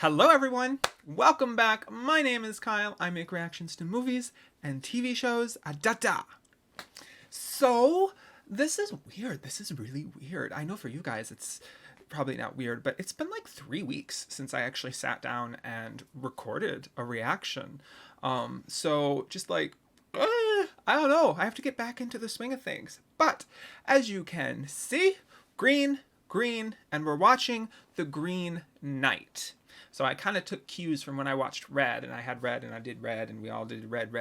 Hello everyone, welcome back. My name is Kyle. I make reactions to movies and TV shows. So, this is weird. This is really weird. I know for you guys it's probably not weird, but it's been like 3 weeks since I actually sat down and recorded a reaction. So just like, I don't know. I have to get back into the swing of things. But as you can see, green, and we're watching The Green Knight. So I kind of took cues from when I watched Red, and I had Red, and I did Red, and we all did Red,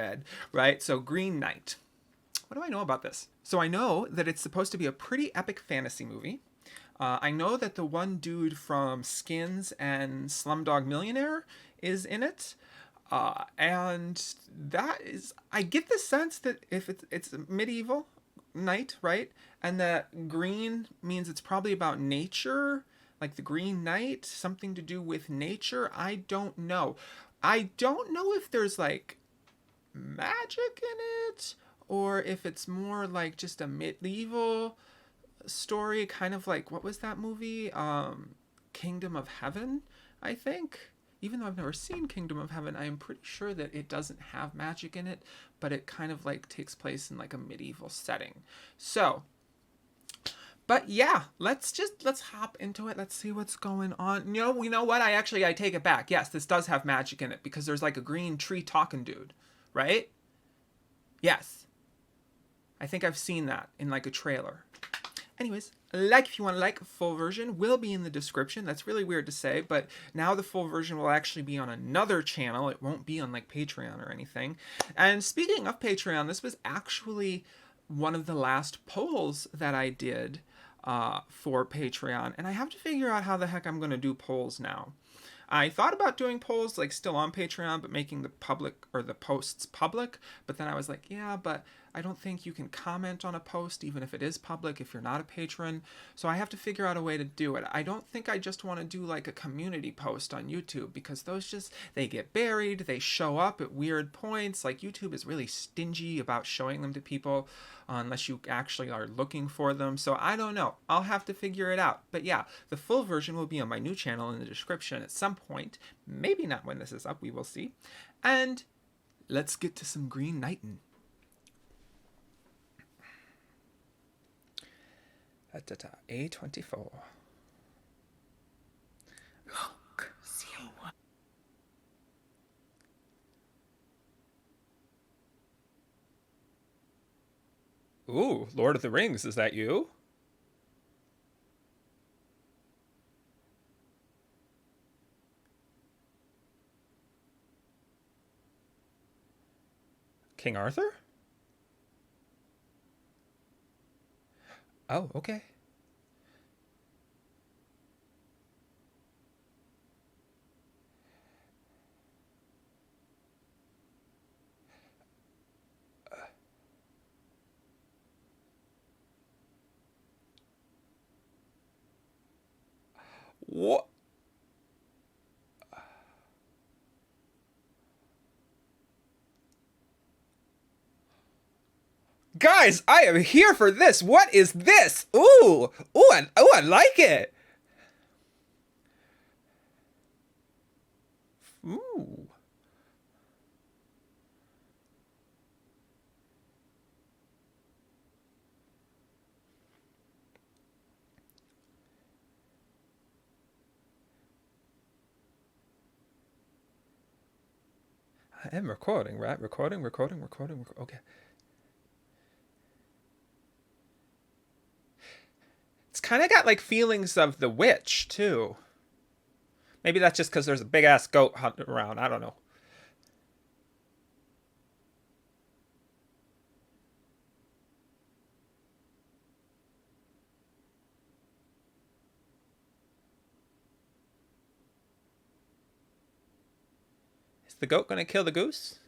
right? So Green Knight. What do I know about this? So I know that it's supposed to be a pretty epic fantasy movie. I know that the one dude from Skins and Slumdog Millionaire is in it. And that is, I get the sense that if it's a medieval knight, right? And that green means it's probably about nature, like the Green Knight, something to do with nature. I don't know. I don't know if there's like magic in it or if it's more like just a medieval story, kind of like, what was that movie? Kingdom of Heaven, I think. Even though I've never seen Kingdom of Heaven, I am pretty sure that it doesn't have magic in it, but it kind of like takes place in like a medieval setting. So, but yeah, let's hop into it. Let's see what's going on. You know what? I take it back. Yes, this does have magic in it because there's like a green tree talking dude, right? Yes. I think I've seen that in like a trailer. Anyways, if you want full version will be in the description. That's really weird to say, but now the full version will actually be on another channel. It won't be on like Patreon or anything. And speaking of Patreon, this was actually one of the last polls that I did for Patreon, and I have to figure out how the heck I'm going to do polls now. I thought about doing polls like still on Patreon, but making the public or the posts public. But then I was like, yeah, but I don't think you can comment on a post even if it is public if you're not a patron. So I have to figure out a way to do it. I don't think I just want to do like a community post on YouTube because those they get buried. They show up at weird points. Like YouTube is really stingy about showing them to people unless you actually are looking for them. So I don't know. I'll have to figure it out. But yeah, the full version will be on my new channel in the description at some point. Maybe not when this is up. We will see. And let's get to some Green Knightin'. A24. Look, see what? Ooh, Lord of the Rings, is that you? King Arthur? Oh, okay. What? Guys, I am here for this. What is this? I like it. Ooh. I am recording, right? Recording. Okay. It's kind of got like feelings of The Witch, too. Maybe that's just because there's a big ass goat hunting around. I don't know. Is the goat going to kill the goose?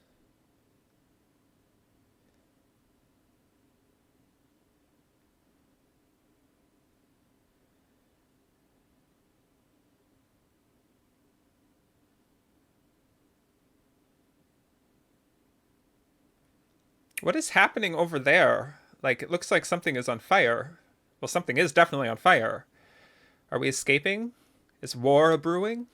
What is happening over there? Like, it looks like something is on fire. Well, something is definitely on fire. Are we escaping? Is war a brewing?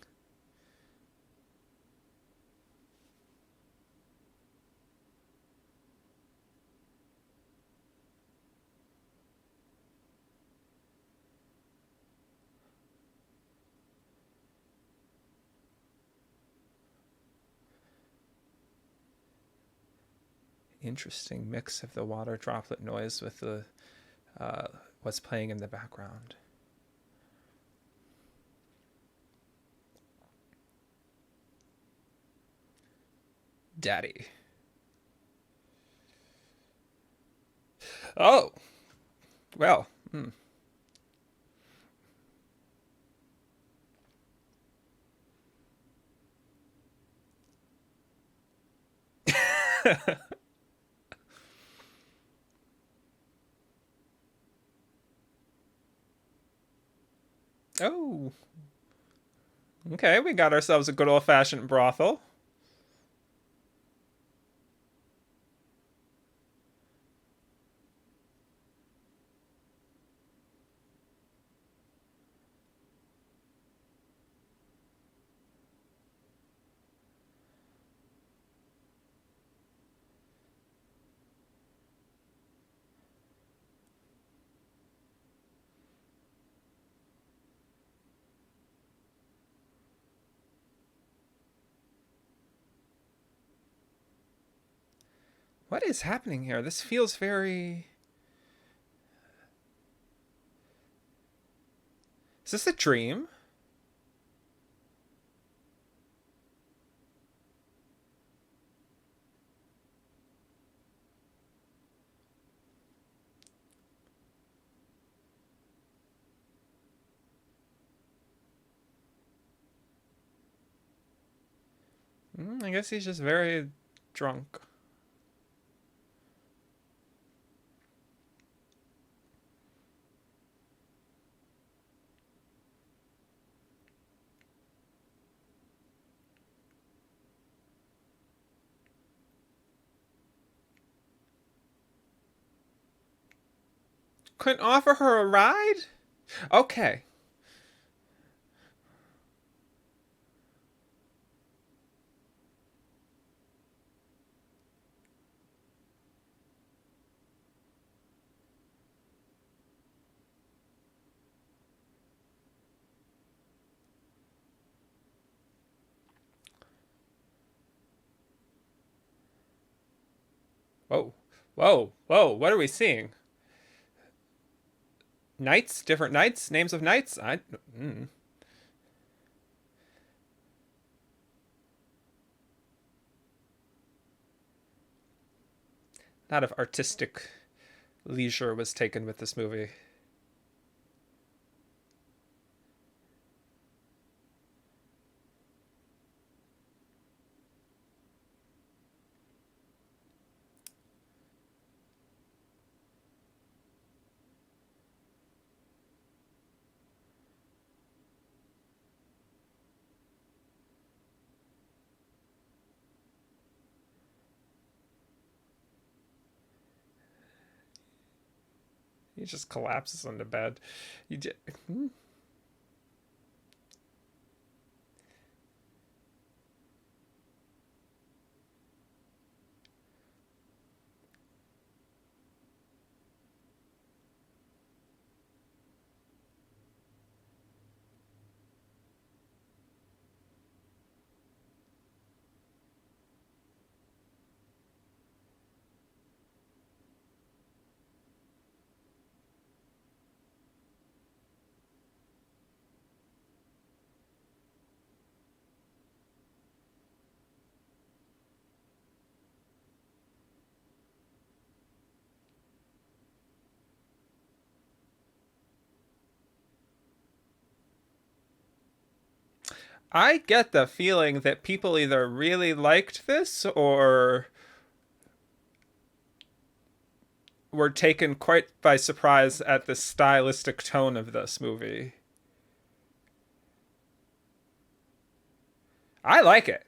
interesting mix of the water droplet noise with the what's playing in the background. Daddy. Oh, well. Oh, okay. We got ourselves a good old fashioned brothel. What is happening here? This feels very. Is this a dream? I guess he's just very drunk. Couldn't offer her a ride? Okay. Whoa. Whoa. Whoa. What are we seeing? Knights? Different knights? Names of knights? A lot of artistic leisure was taken with this movie. He just collapses on the bed. You just, I get the feeling that people either really liked this or were taken quite by surprise at the stylistic tone of this movie. I like it.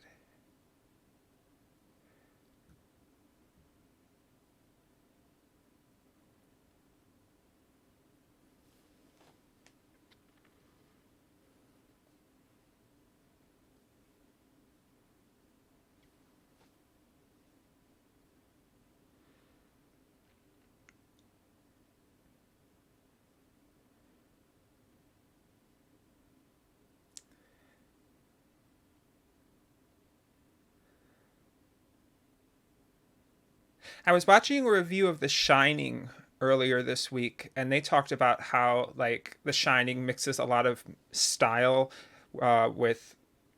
I was watching a review of The Shining earlier this week, and they talked about how like The Shining mixes a lot of style with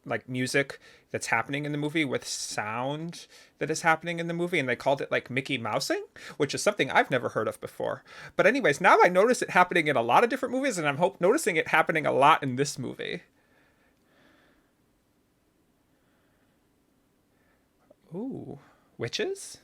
like music that's happening in the movie with sound that is happening in the movie, and they called it like Mickey Mousing, which is something I've never heard of before. But anyways, now I notice it happening in a lot of different movies, and I'm noticing it happening a lot in this movie. Ooh, witches?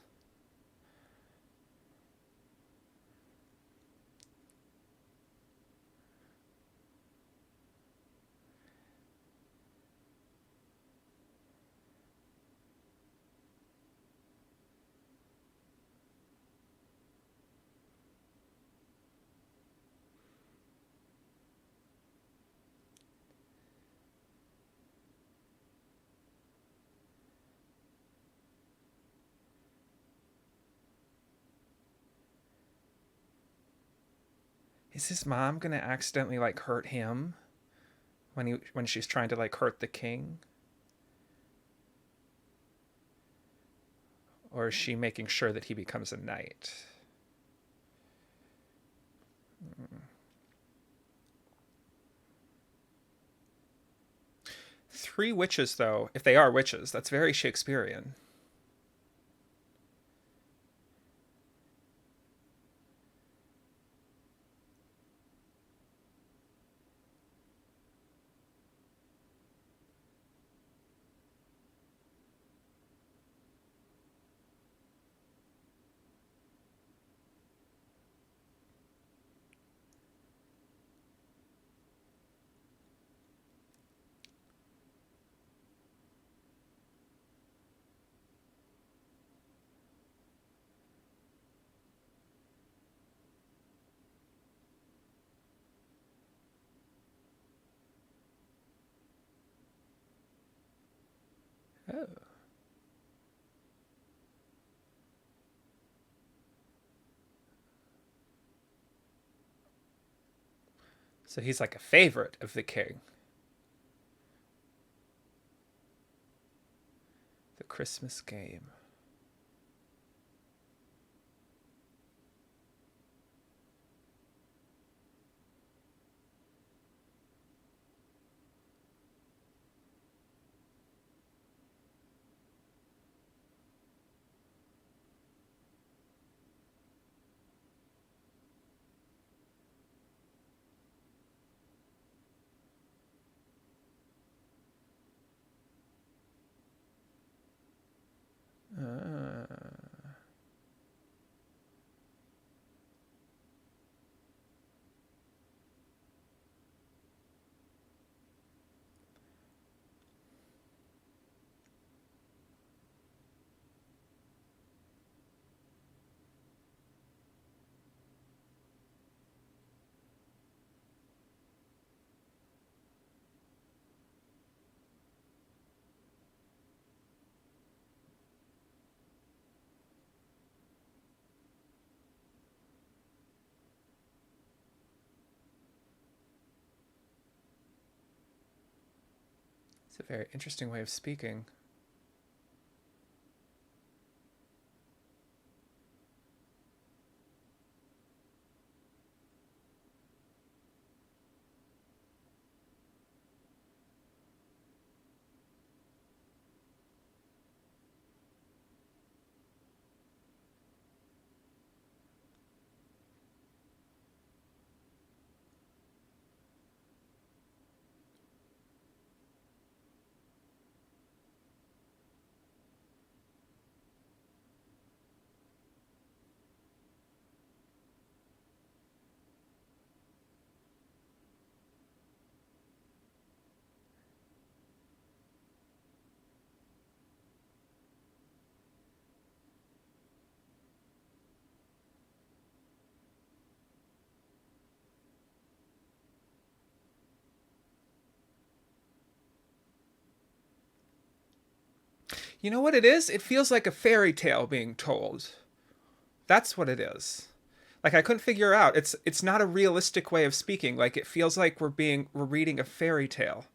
Is his mom gonna accidentally like hurt him when she's trying to like hurt the king? Or is she making sure that he becomes a knight? Three witches, though, if they are witches, that's very Shakespearean. Oh. So he's like a favorite of the king. The Christmas game. Uh, it's a very interesting way of speaking. You know what it is? It feels like a fairy tale being told. That's what it is. Like I couldn't figure out. It's not a realistic way of speaking. Like it feels like we're reading a fairy tale.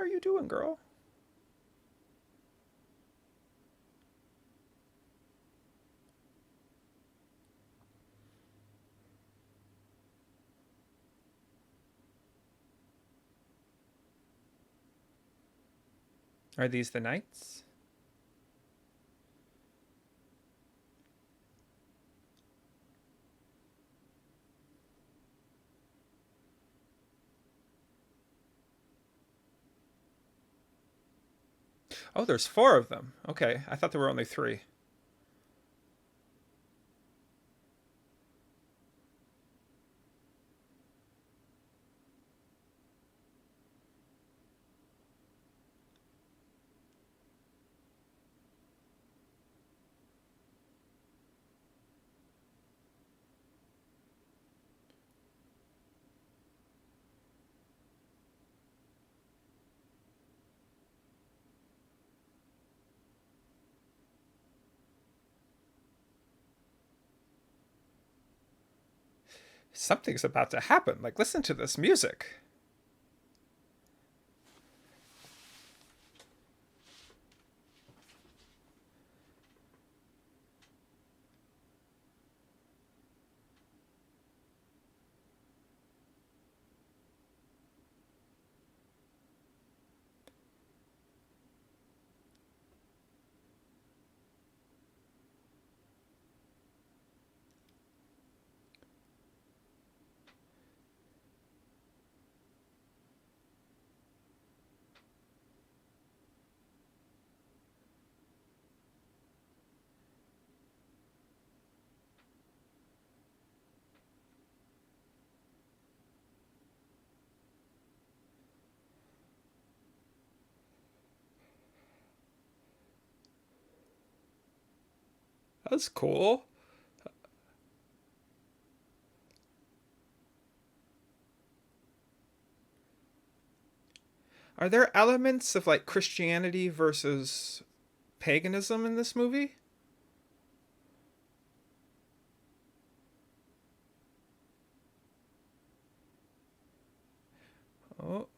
are you doing, girl? Are these the knights? Oh, there's four of them. Okay, I thought there were only three. Something's about to happen. Like, listen to this music. That's cool. Are there elements of like Christianity versus paganism in this movie? Oh,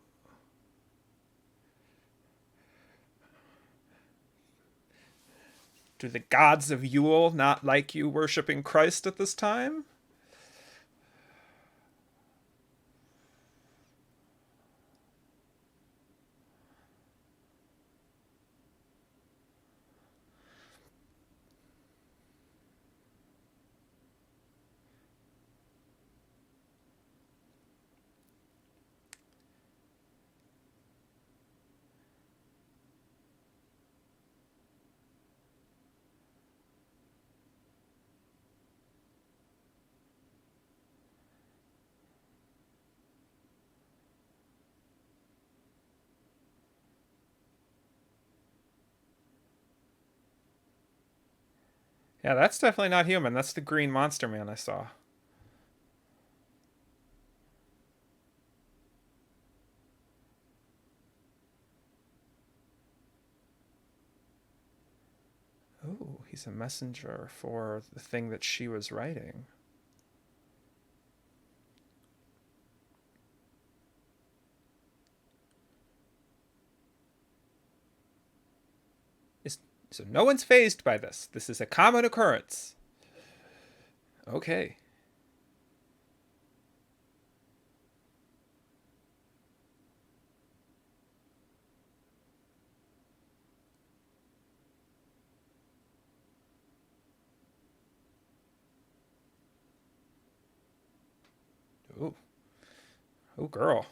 do the gods of Yule not like you worshiping Christ at this time? Yeah, that's definitely not human. That's the green monster man I saw. Oh, he's a messenger for the thing that she was writing. Is so no one's phased by this. This is a common occurrence. Okay. Oh, oh, girl.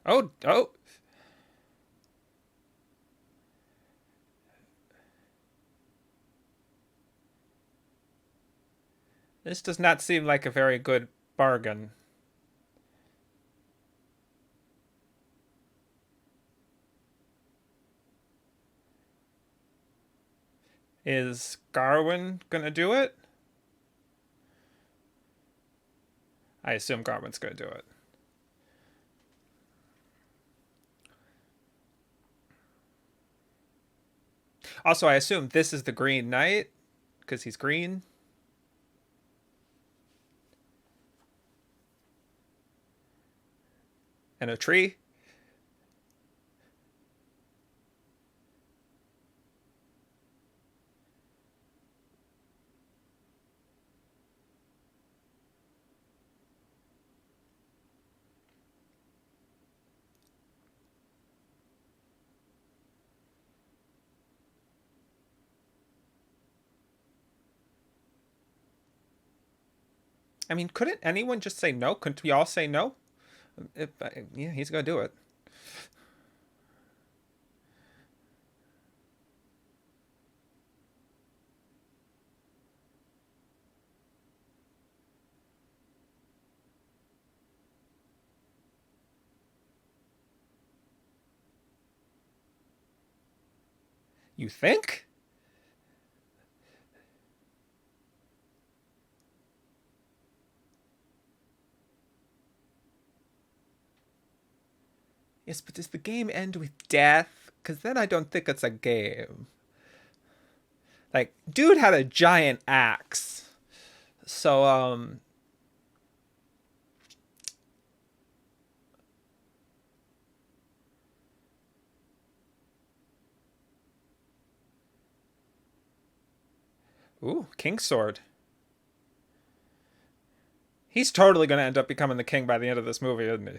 Oh, oh. This does not seem like a very good bargain. Is Garwin gonna do it? I assume Garwin's gonna do it. Also, I assume this is the Green Knight because he's green. And a tree. I mean, couldn't anyone just say no? Couldn't we all say no? If, yeah, he's gonna do it. You think? Yes, but does the game end with death? Because then I don't think it's a game. Like, dude had a giant axe. So, ooh, King's Sword. He's totally gonna end up becoming the king by the end of this movie, isn't he?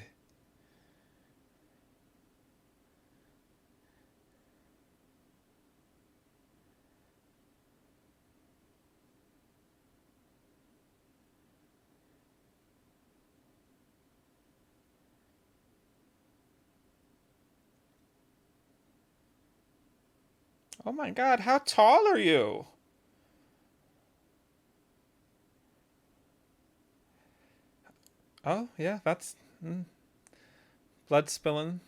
Oh my god, how tall are you? Oh, yeah, that's blood spilling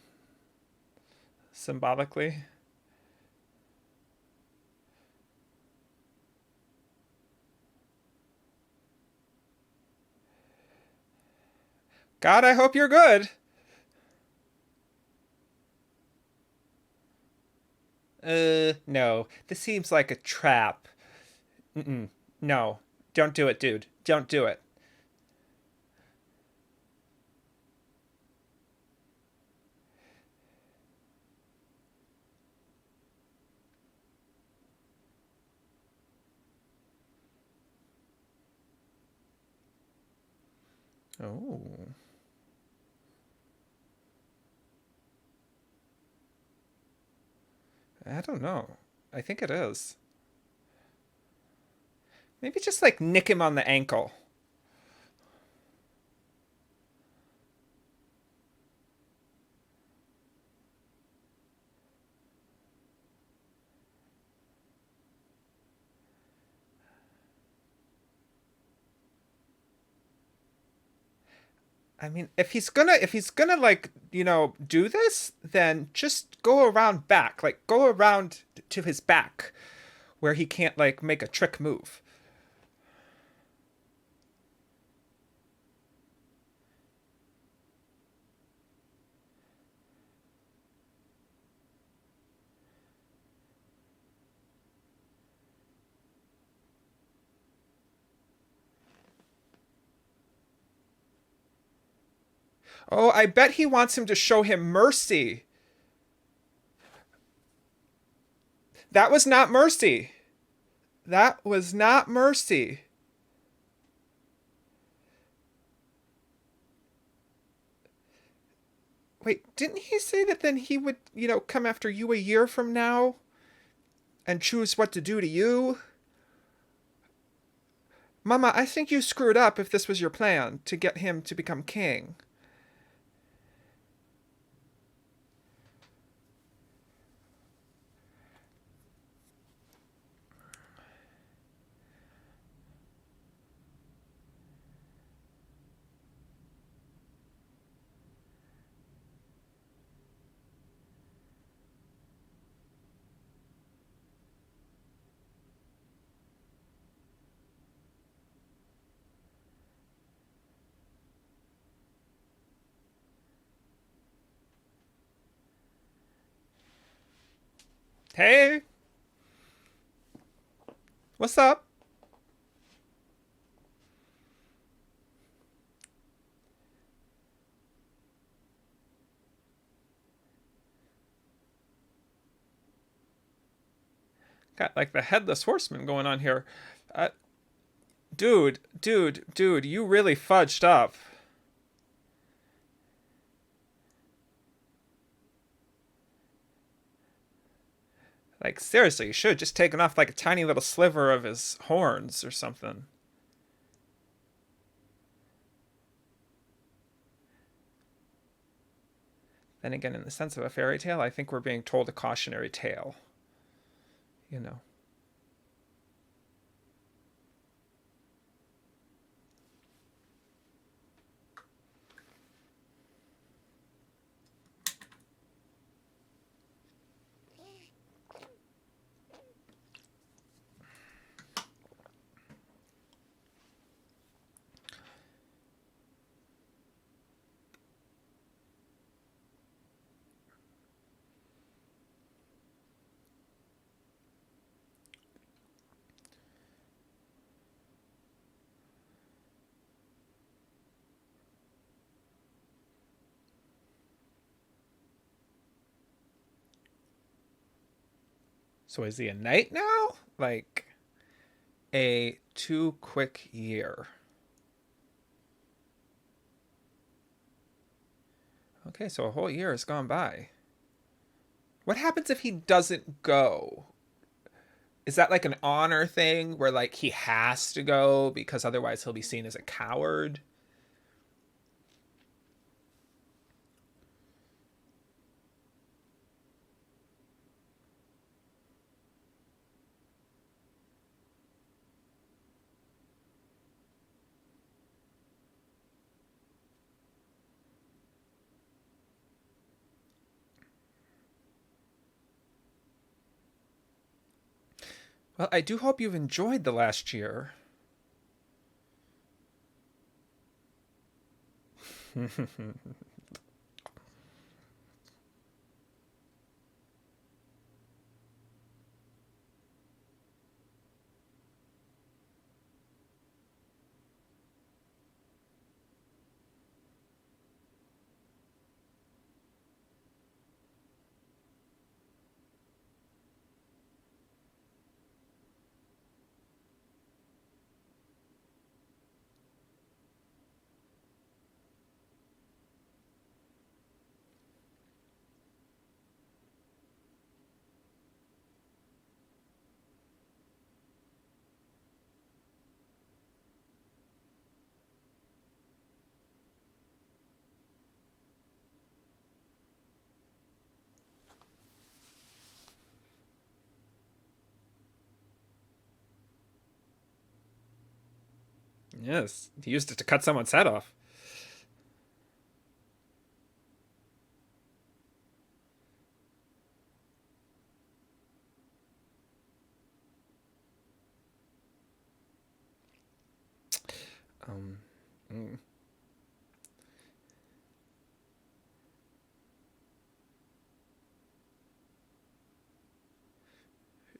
symbolically. God, I hope you're good. No. This seems like a trap. Mm-mm. No. Don't do it, dude. Don't do it. Oh. I don't know. I think it is. Maybe just like nick him on the ankle. I mean, if he's gonna like, do this, then just go around back. Like go around to his back where he can't like make a trick move. Oh, I bet he wants him to show him mercy. That was not mercy. That was not mercy. Wait, didn't he say that then he would, come after you a year from now and choose what to do to you? Mama, I think you screwed up if this was your plan to get him to become king. Hey, what's up? Got like the headless horseman going on here. Uh, dude, you really fudged up. Like, seriously, you should have just taken off like a tiny little sliver of his horns or something. Then again, in the sense of a fairy tale, I think we're being told a cautionary tale. You know. So is he a knight now? Like a too quick year. Okay, so a whole year has gone by. What happens if he doesn't go? Is that like an honor thing where like he has to go because otherwise he'll be seen as a coward? Well, I do hope you've enjoyed the last year. Yes, he used it to cut someone's head off. Um, mm.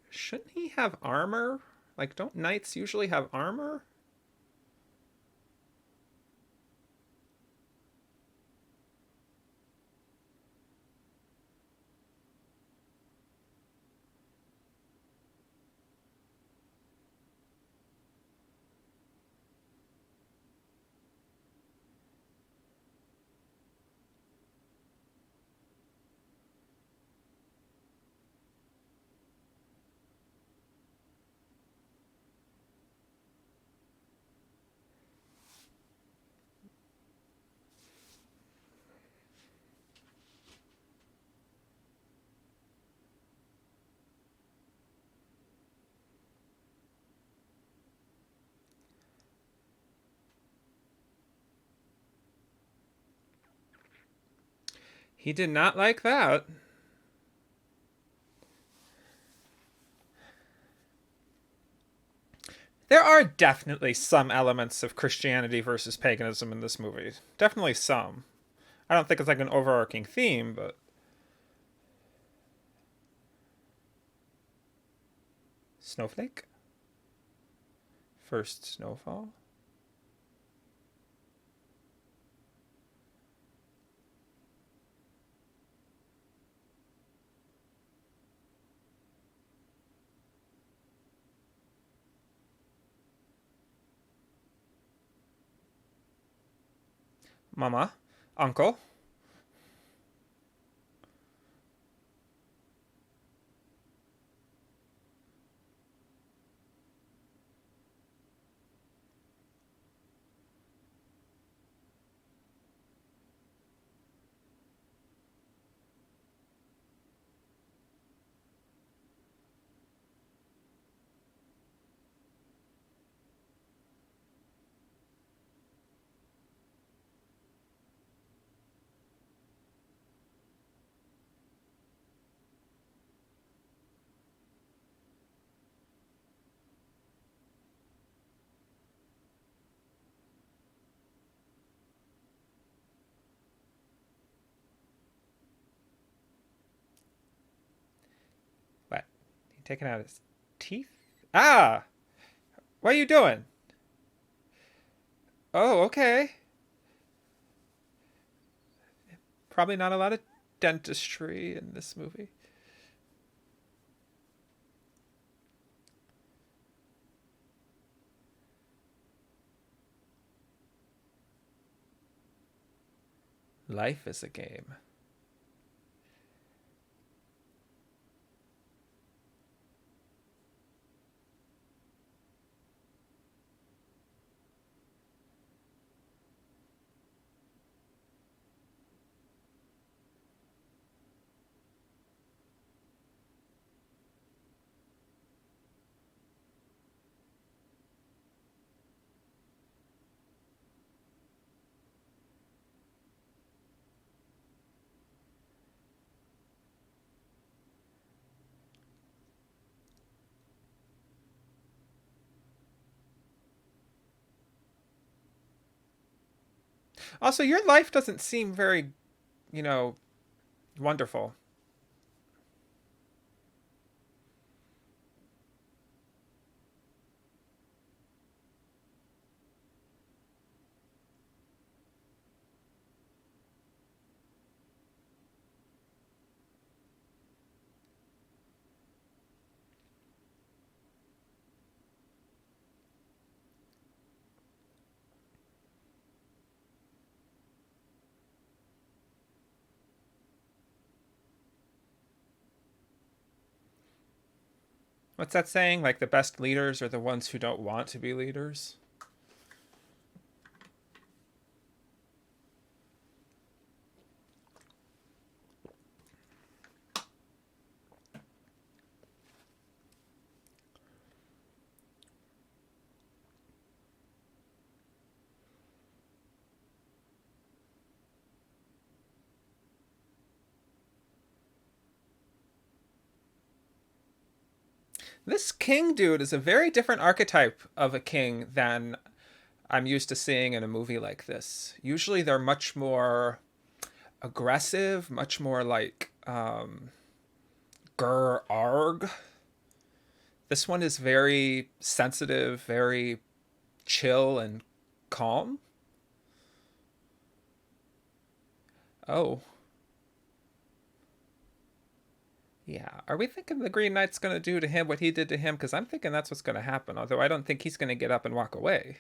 Shouldn't he have armor? Like, don't knights usually have armor? He did not like that. There are definitely some elements of Christianity versus paganism in this movie. Definitely some. I don't think it's like an overarching theme, but Snowflake? First snowfall? Mama? Uncle? What? He taking out his teeth? Ah! What are you doing? Oh, okay. Probably not a lot of dentistry in this movie. Life is a game. Also, your life doesn't seem very, you know, wonderful. What's that saying? Like the best leaders are the ones who don't want to be leaders? This king dude is a very different archetype of a king than I'm used to seeing in a movie like this. Usually they're much more aggressive, much more like grr arg. This one is very sensitive, very chill and calm. Oh, yeah. Are we thinking the Green Knight's going to do to him what he did to him? Because I'm thinking that's what's going to happen, although I don't think he's going to get up and walk away.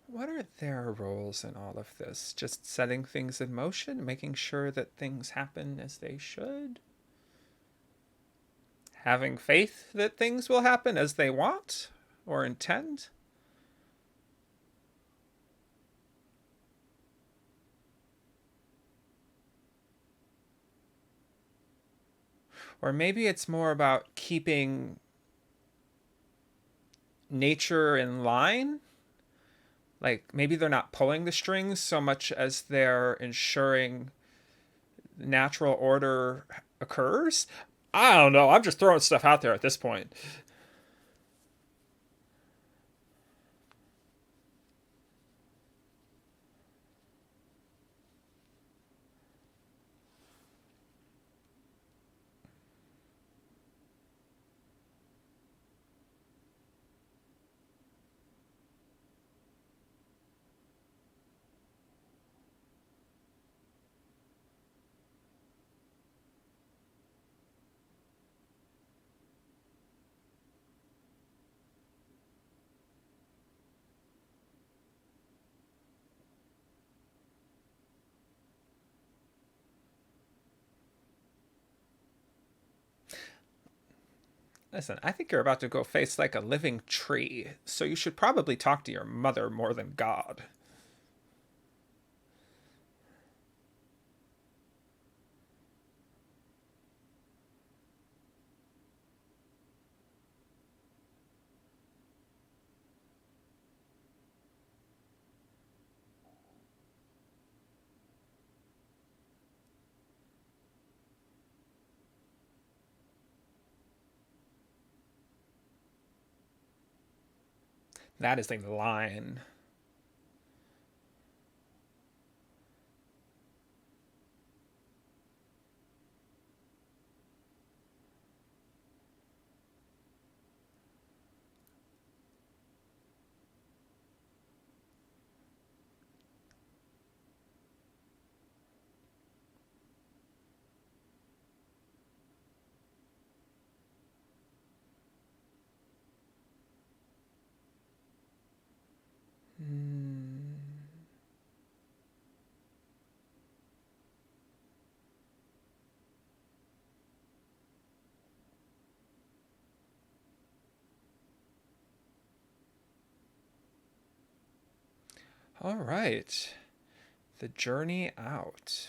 What are their roles in all of this? Just setting things in motion, making sure that things happen as they should? Having faith that things will happen as they want or intend? Or maybe it's more about keeping nature in line. Like maybe they're not pulling the strings so much as they're ensuring natural order occurs. I don't know. I'm just throwing stuff out there at this point. Listen, I think you're about to go face like a living tree, so you should probably talk to your mother more than God. That is the line. Hmm. All right. The journey out.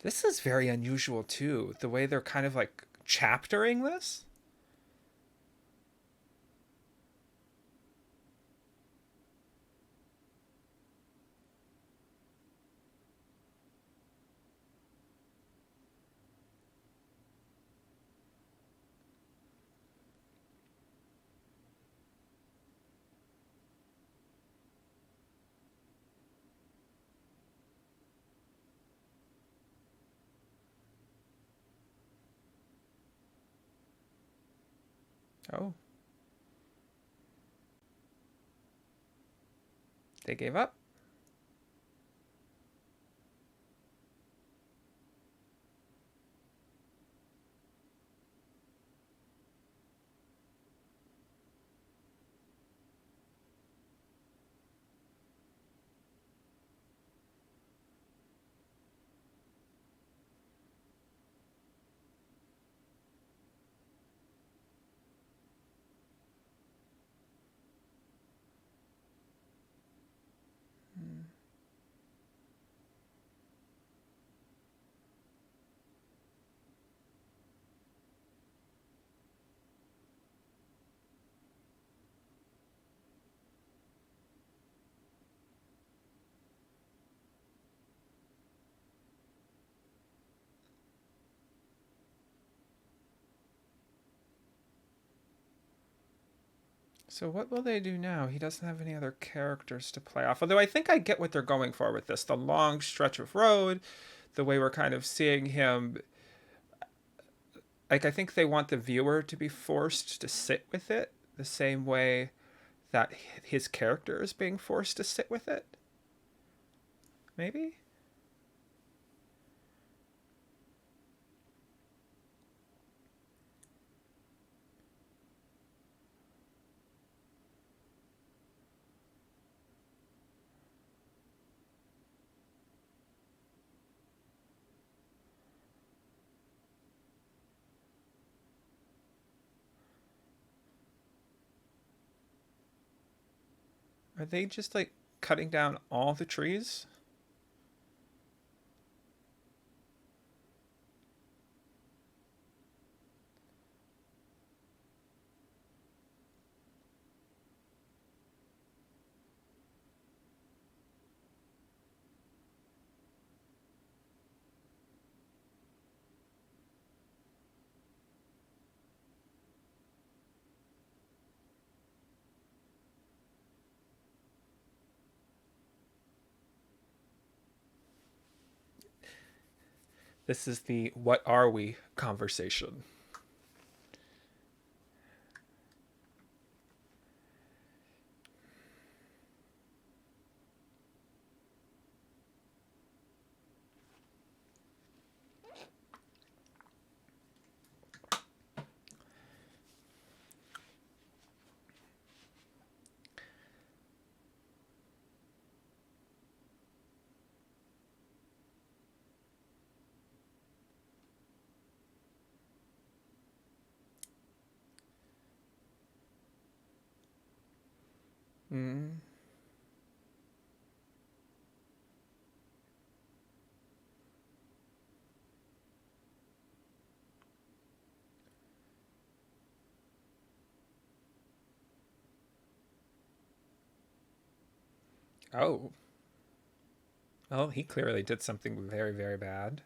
This is very unusual too. The way they're kind of like chaptering this. Oh, they gave up. So what will they do now? He doesn't have any other characters to play off. Although I think I get what they're going for with this. The long stretch of road, the way we're kind of seeing him, like I think they want the viewer to be forced to sit with it the same way that his character is being forced to sit with it. Maybe? Are they just like cutting down all the trees? This is the "What are we?" conversation. Mm. Oh. Well, he clearly did something very, very bad.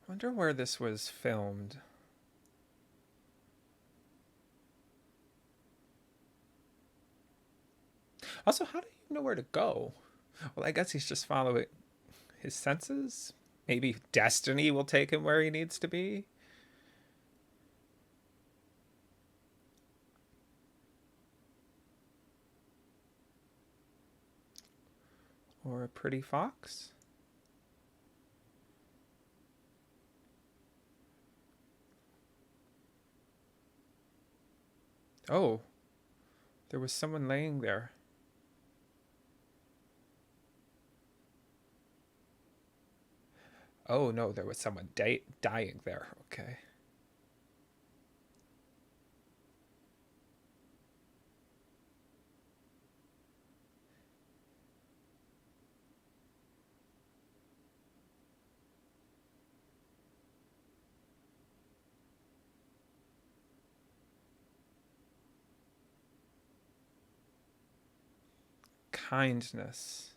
I wonder where this was filmed. Also, how do you know where to go? Well, I guess he's just following his senses. Maybe destiny will take him where he needs to be. Or a pretty fox. Oh, there was someone laying there. Oh no, there was someone dying there. Okay. Kindness.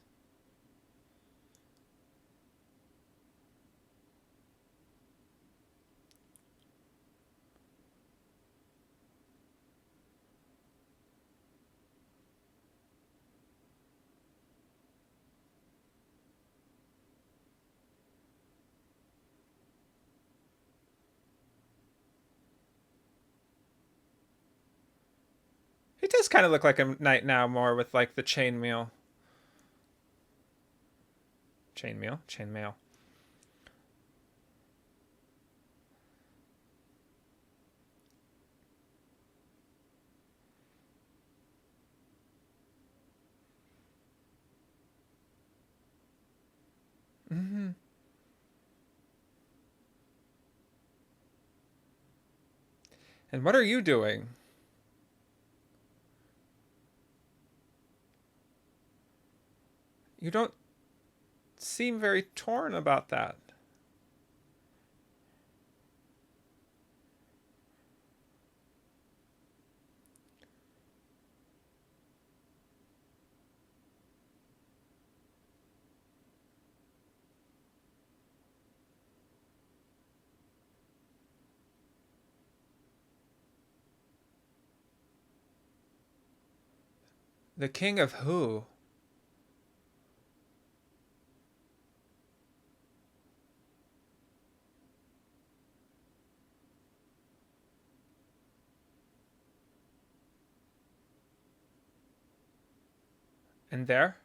He does kind of look like a knight now, more with like the chainmail. Chainmail? Chainmail. Mm-hmm. And what are you doing? You don't seem very torn about that. The king of who? And there?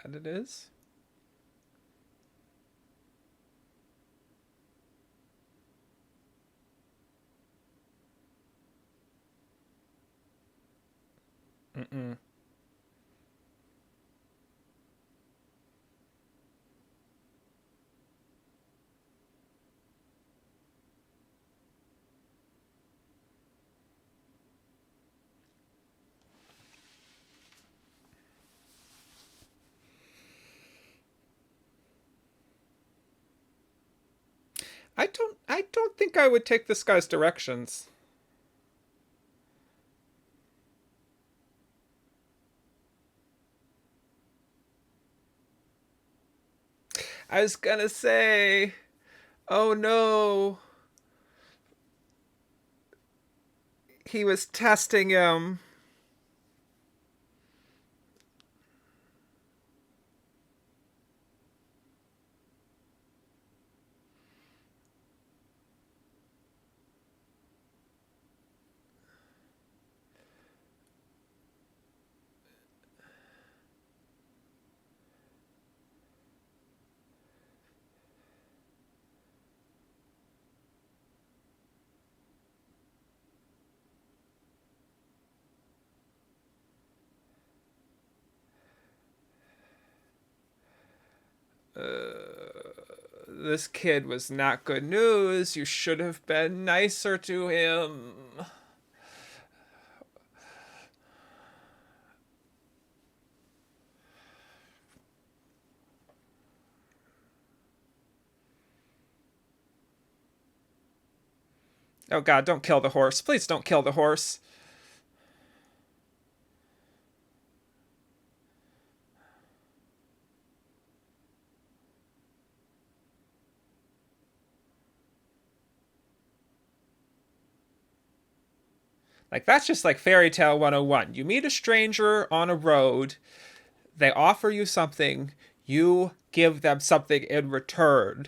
That it is? Mm-mm. I don't think I would take this guy's directions. I was gonna say, oh no, he was testing him. This kid was not good news. You should have been nicer to him. Oh God, don't kill the horse. Please don't kill the horse. Like, that's just like fairy tale 101. You meet a stranger on a road, they offer you something, you give them something in return.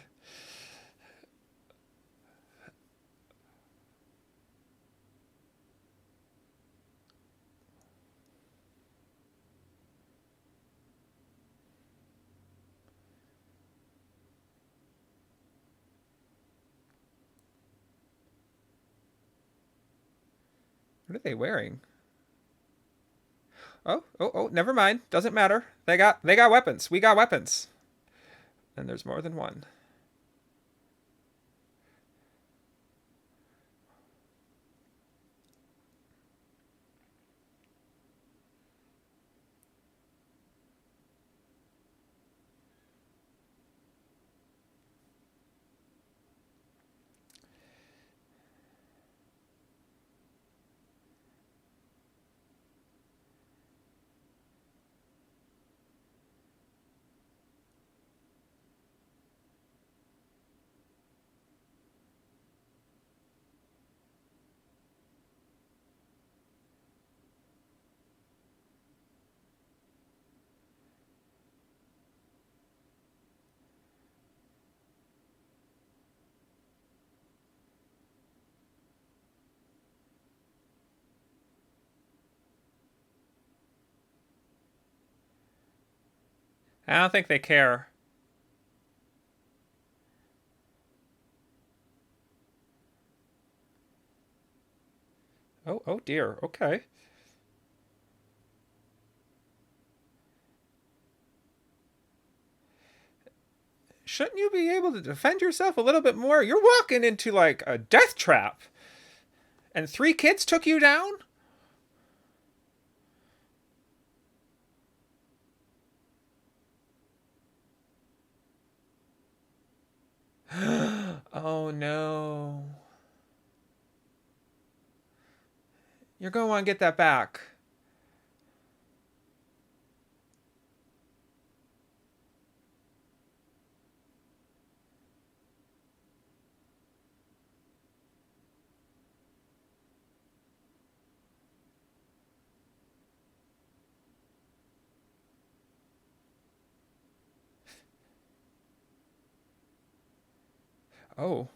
What are they wearing? Oh, never mind. Doesn't matter. They got weapons. We got weapons. And there's more than one. I don't think they care. Oh dear. Okay. Shouldn't you be able to defend yourself a little bit more? You're walking into like a death trap. And three kids took you down? Oh no. You're going to want to get that back. Oh.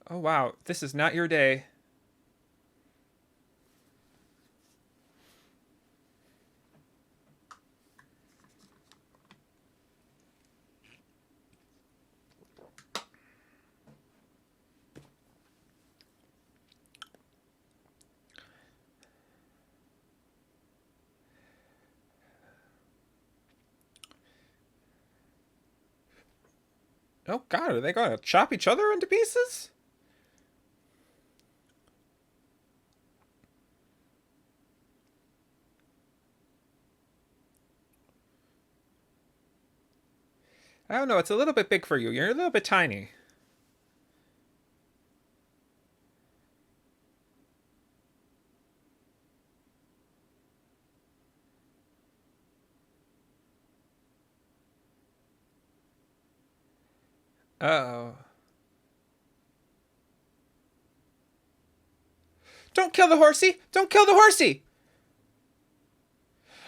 Oh wow. This is not your day. Oh god, are they going to chop each other into pieces? I don't know, it's a little bit big for you. You're a little bit tiny. Uh-oh. Don't kill the horsey! Don't kill the horsey!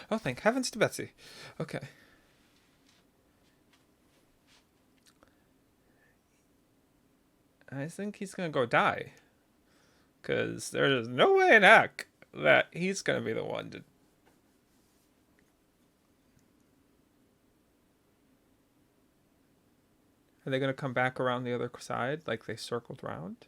Oh, thank heavens to Betsy. Okay. I think he's gonna go die. Because there's no way in heck that he's gonna be the one to. Are they gonna come back around the other side like they circled round?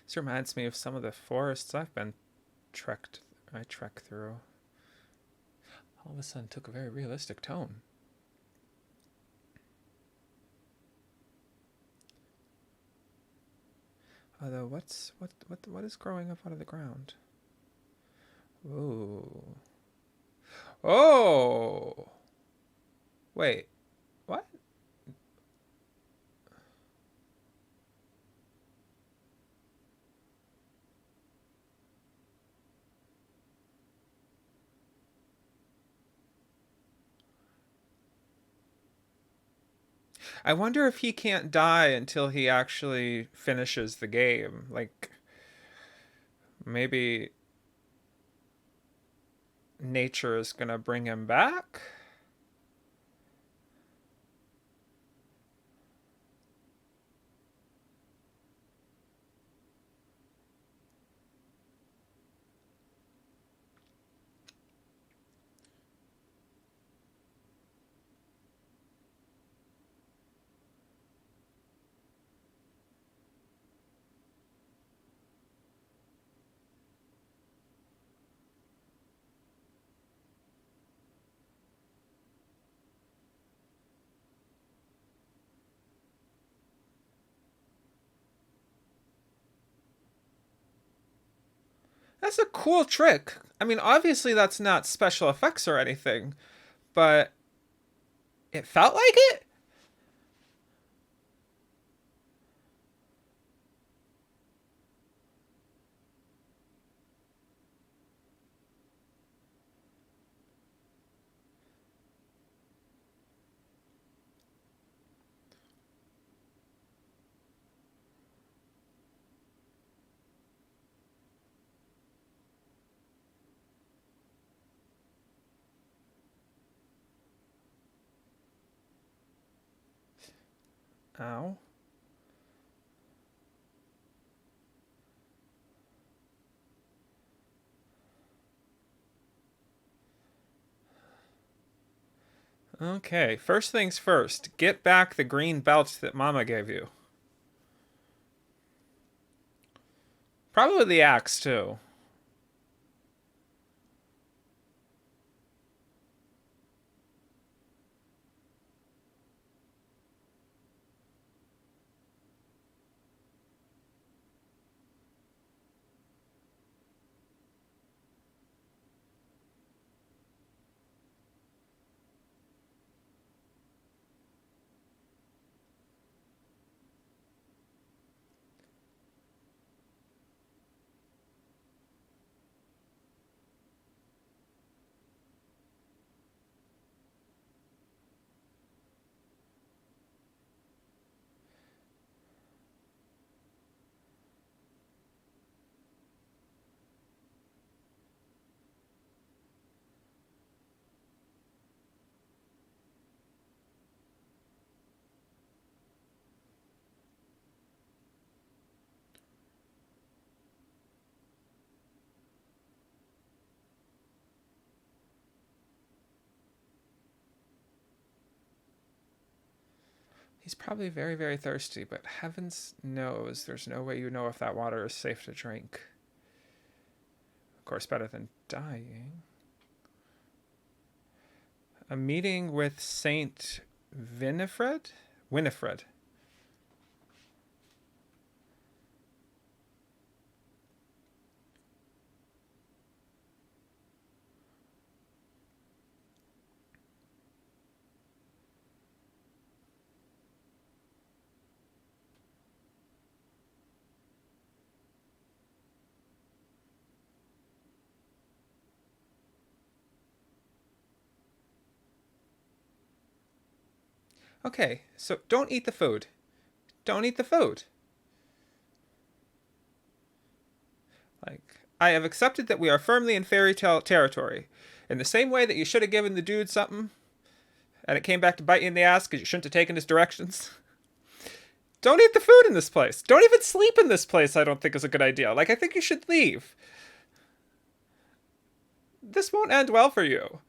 This reminds me of some of the forests I've been I trek through. All of a sudden took a very realistic tone. Although what is growing up out of the ground? Ooh. Oh. Wait. What? I wonder if he can't die until he actually finishes the game. Like maybe nature is gonna bring him back. That's a cool trick. I mean, obviously that's not special effects or anything, but it felt like it. Ow. Okay, first things first. Get back the green belt that Mama gave you. Probably the axe too. He's probably very, very thirsty, but heavens knows there's no way you know if that water is safe to drink. Of course, better than dying. A meeting with Saint Winifred? Winifred. Okay, so don't eat the food. Don't eat the food. Like, I have accepted that we are firmly in fairy tale territory. In the same way that you should have given the dude something, and it came back to bite you in the ass because you shouldn't have taken his directions. Don't eat the food in this place. Don't even sleep in this place, I don't think is a good idea. Like, I think you should leave. This won't end well for you.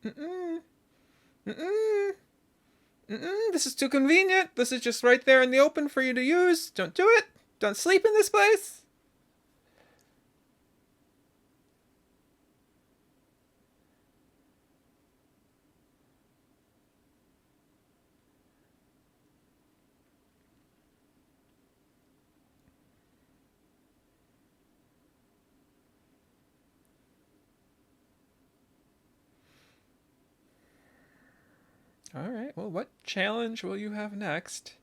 Mm-mm. Mm-mm. Mm-mm. This is too convenient. This is just right there in the open for you to use. Don't do it. Don't sleep in this place. All right. Well, what challenge will you have next?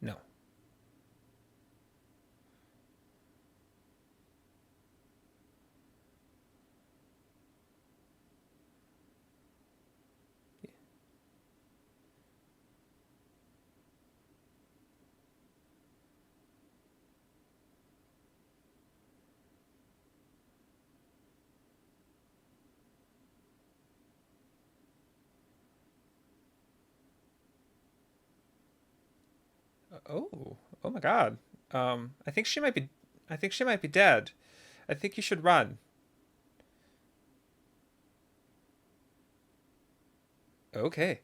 No. Oh. Oh my God. I think she might be. I think she might be dead. I think you should run. Okay.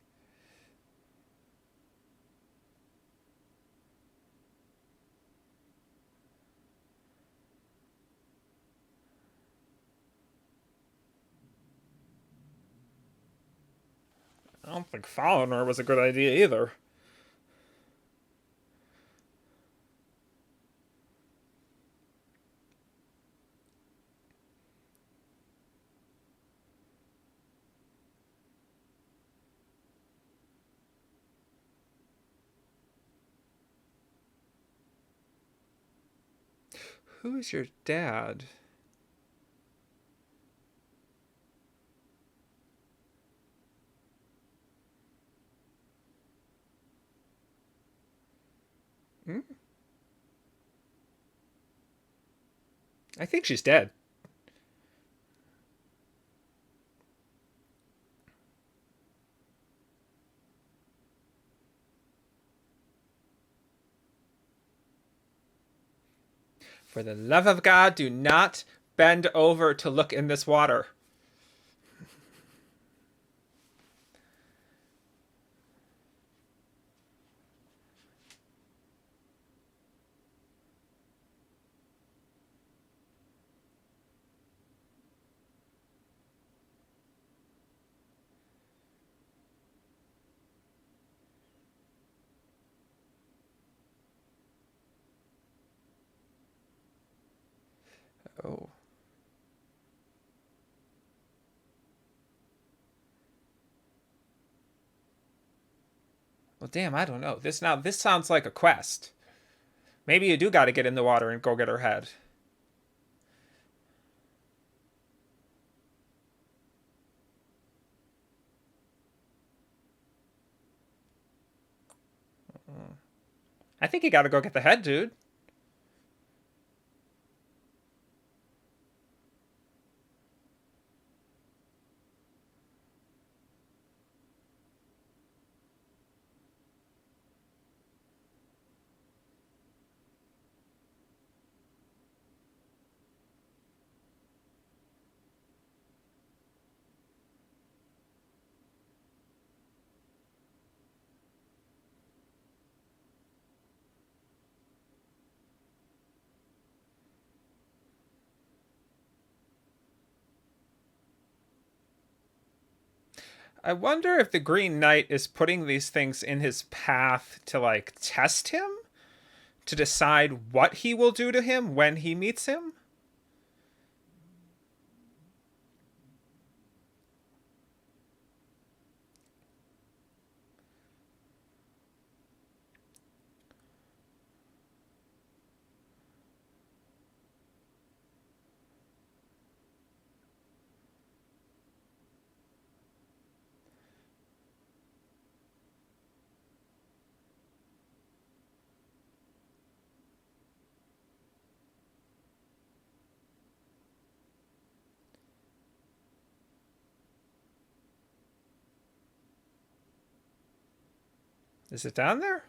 I don't think following her was a good idea either. Who is your dad? Hmm? I think she's dead. For the love of God, do not bend over to look in this water. Well, damn, I don't know. This sounds like a quest. Maybe you do got to get in the water and go get her head. I think you got to go get the head, dude. I wonder if the Green Knight is putting these things in his path to like test him, to decide what he will do to him when he meets him. Is it down there?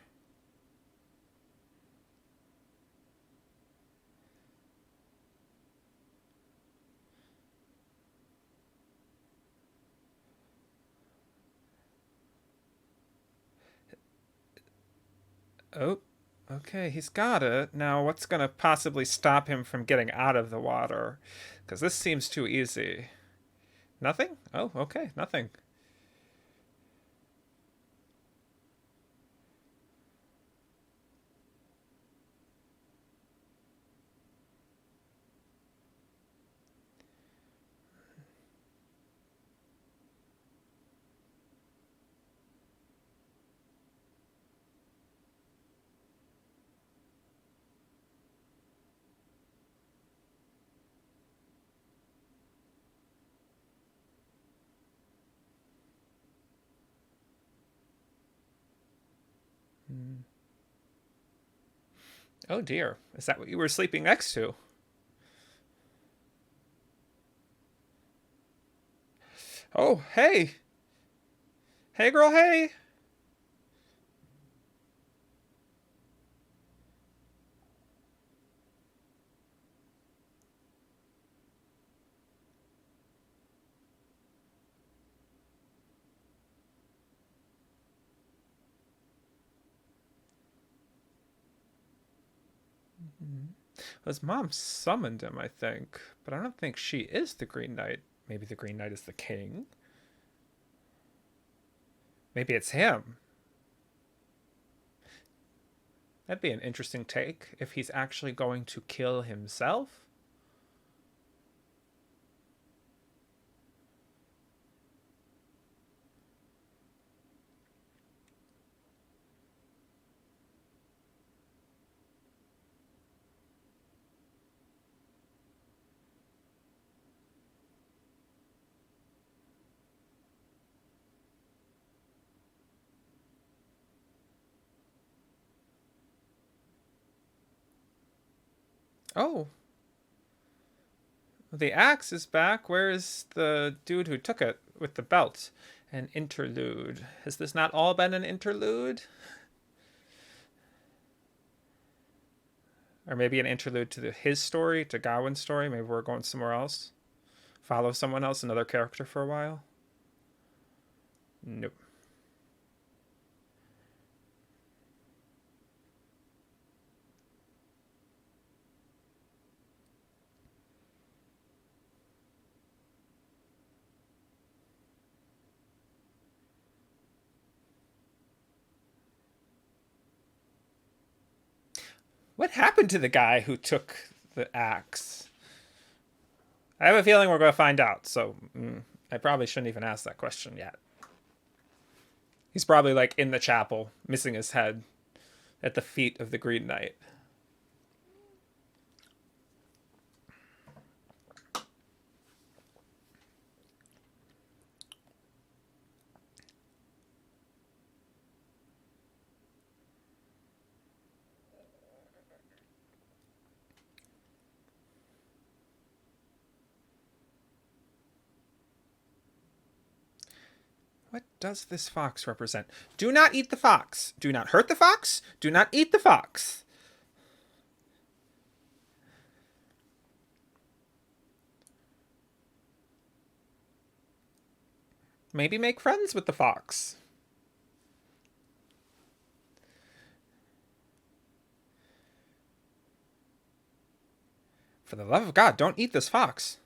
Oh, okay, he's got it. Now, what's going to possibly stop him from getting out of the water? Because this seems too easy. Nothing? Oh, okay, nothing. Oh dear, is that what you were sleeping next to? Oh, hey! Hey, girl, hey! His mom summoned him, I think, but I don't think she is the Green Knight. Maybe the Green Knight is the king? Maybe it's him. That'd be an interesting take if he's actually going to kill himself. Oh, the axe is back. Where is the dude who took it with the belt? An interlude. Has this not all been an interlude? Or maybe an interlude to his story, to Gawain's story. Maybe we're going somewhere else. Follow someone else, another character for a while. Nope. What happened to the guy who took the axe? I have a feeling we're going to find out, so I probably shouldn't even ask that question yet. He's probably like in the chapel, missing his head at the feet of the Green Knight. What does this fox represent? Do not eat the fox. Do not hurt the fox. Do not eat the fox. Maybe make friends with the fox. For the love of God, don't eat this fox.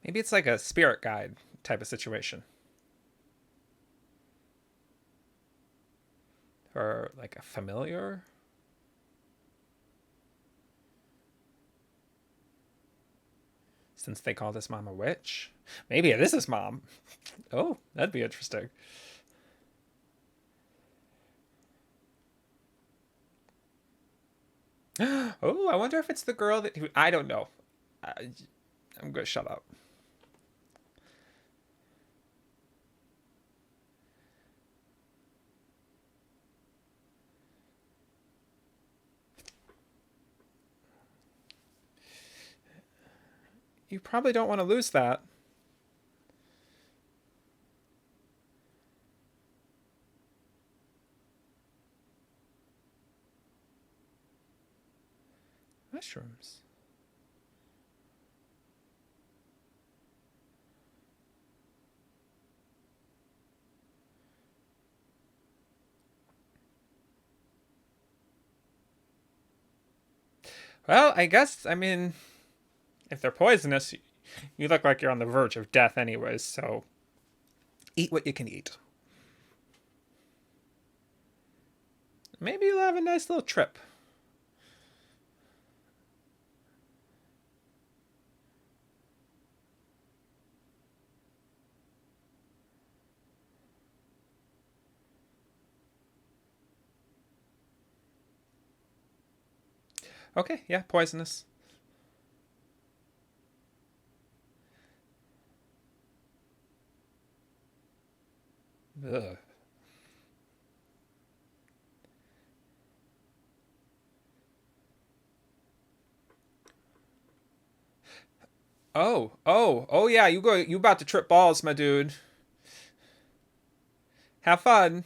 Maybe it's like a spirit guide type of situation. Or like a familiar. Since they call this mom a witch. Maybe it is his mom. Oh, that'd be interesting. Oh, I wonder if it's the girl that... I don't know. I'm going to shut up. You probably don't want to lose that. Mushrooms. Well, I guess, I mean, if they're poisonous, you look like you're on the verge of death anyways, so eat what you can eat. Maybe you'll have a nice little trip. Okay, yeah, poisonous. Ugh. Oh yeah, you go. You about to trip balls, my dude. Have fun.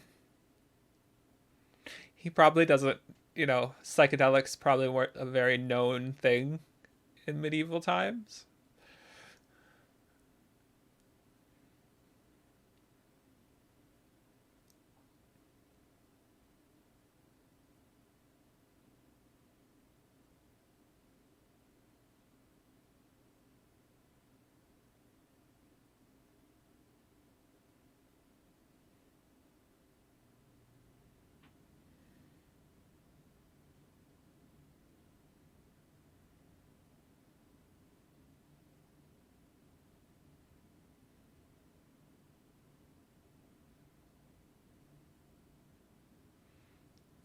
He probably doesn't. Psychedelics probably weren't a very known thing in medieval times.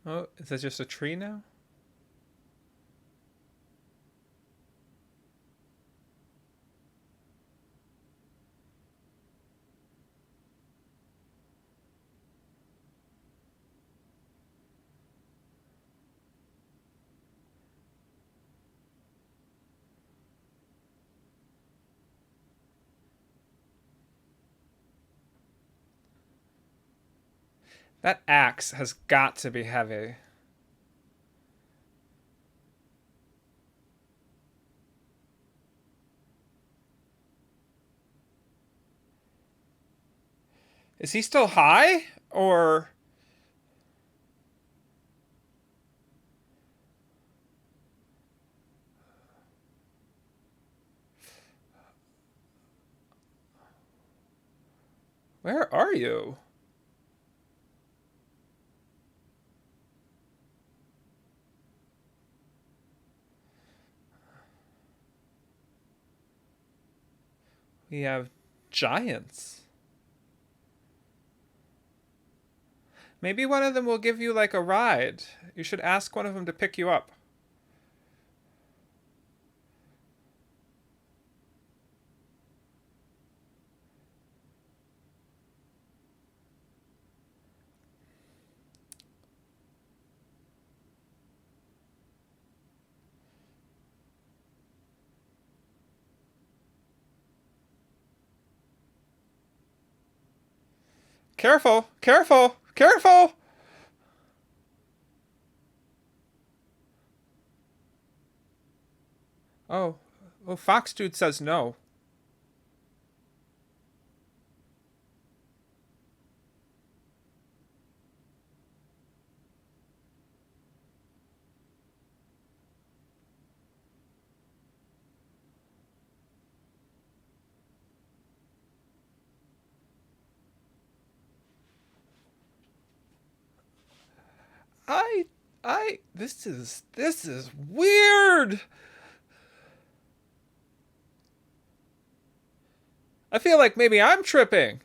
Oh, is that just a tree now? That axe has got to be heavy. Is he still high? Or. Where are you? We have giants. Maybe one of them will give you like a ride. You should ask one of them to pick you up. Careful! Careful! Careful! Oh. Oh, Fox Dude says no. I. This is weird! I feel like maybe I'm tripping.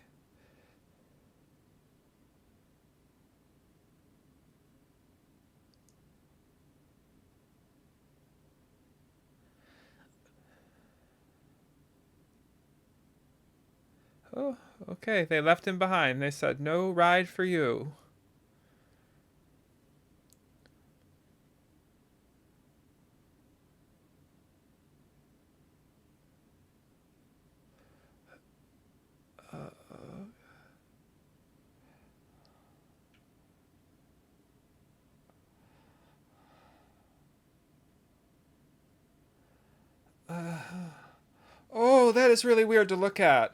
Oh, okay. They left him behind. They said, no ride for you. Oh, that is really weird to look at.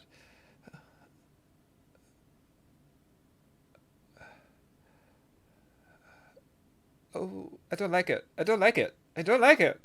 Oh, I don't like it. I don't like it. I don't like it.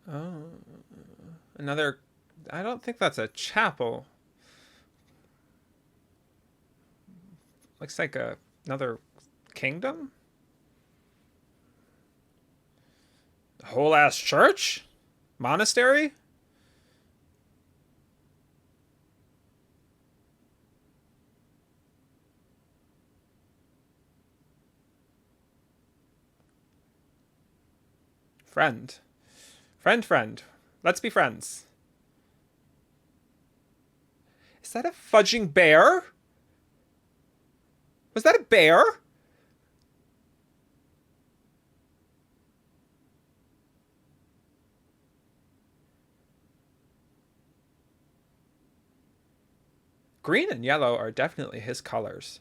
Oh, another. I don't think that's a chapel. Looks like another kingdom. Whole ass church? Monastery? Friend. Friend. Let's be friends. Is that a fudging bear? Was that a bear? Green and yellow are definitely his colors.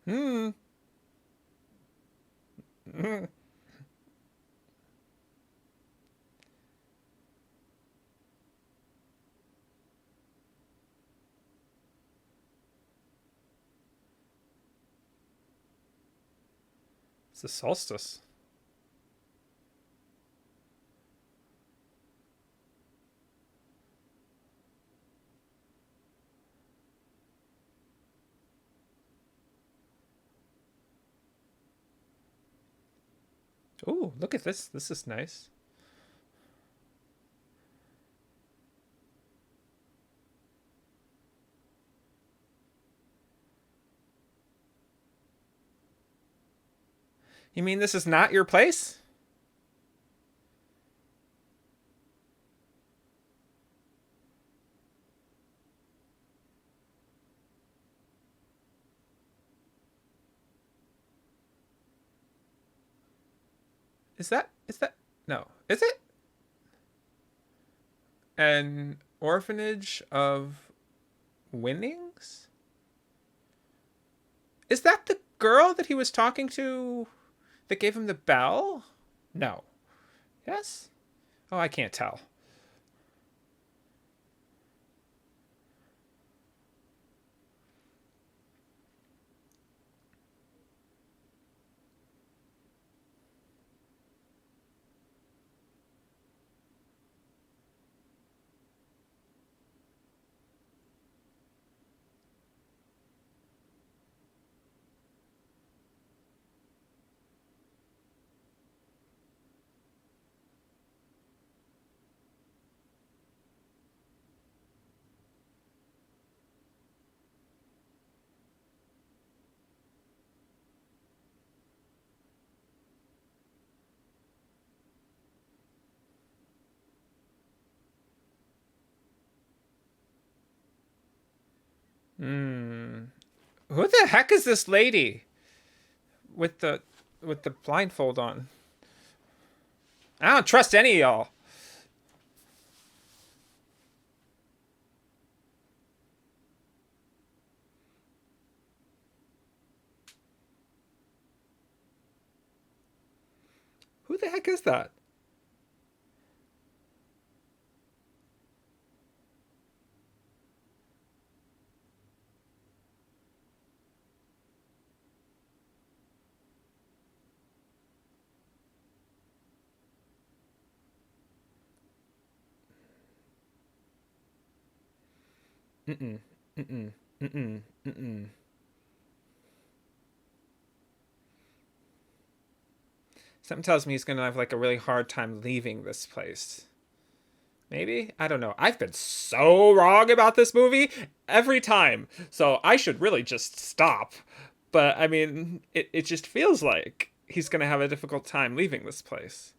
Hmm. It's the solstice. Oh, look at this. This is nice. You mean this is not your place? Is that no. Is it an orphanage of Winnings? Is that the girl that he was talking to that gave him the bell? No. Yes? Oh, I can't tell. Hmm. Who the heck is this lady with the blindfold on? I don't trust any of y'all. Who the heck is that? Mm-mm. Mm-mm. Mm-mm. Mm-mm. Something tells me he's gonna have like a really hard time leaving this place. Maybe? I don't know. I've been so wrong about this movie every time. So I should really just stop. But I mean, it just feels like he's gonna have a difficult time leaving this place.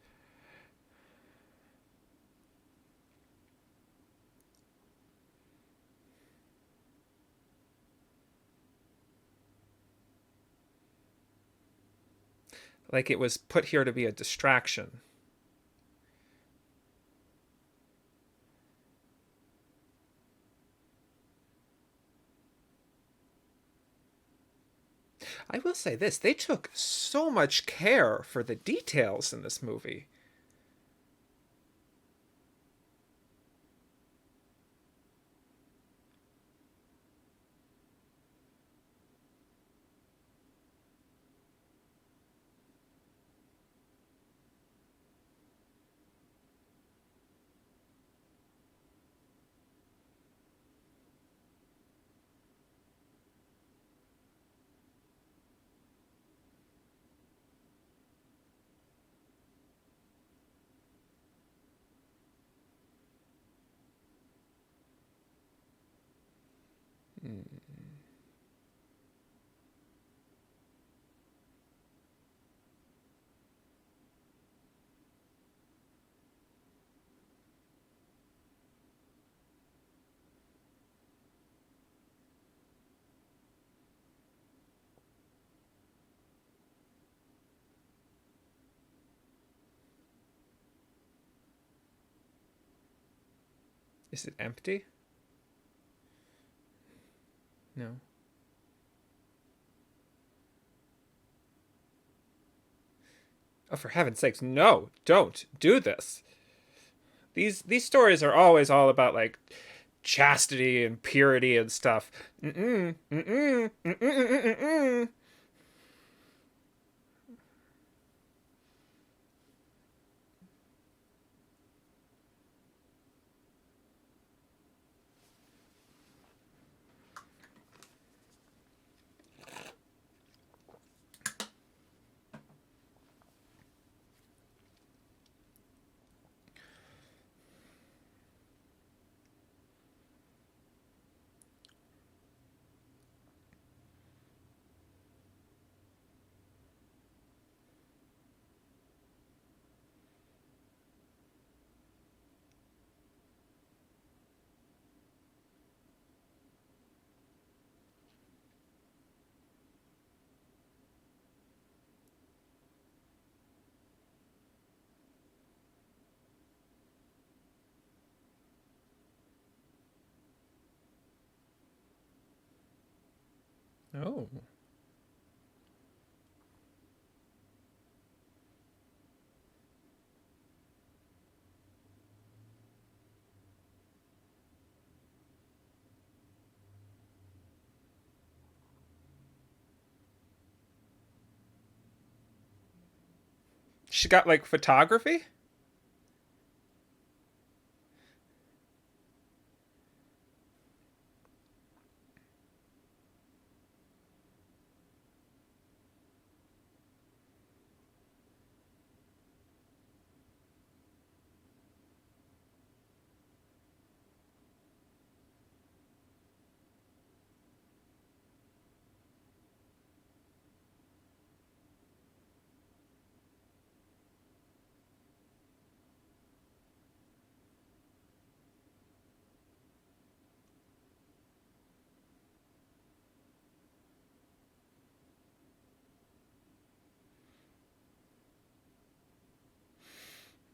Like it was put here to be a distraction. I will say this, they took so much care for the details in this movie. Is it empty? No. Oh, for heaven's sakes, no, don't do this. These stories are always all about like chastity and purity and stuff. Mm-mm, mm-mm, mm-mm, mm-mm, mm-mm. Oh. She got like photography?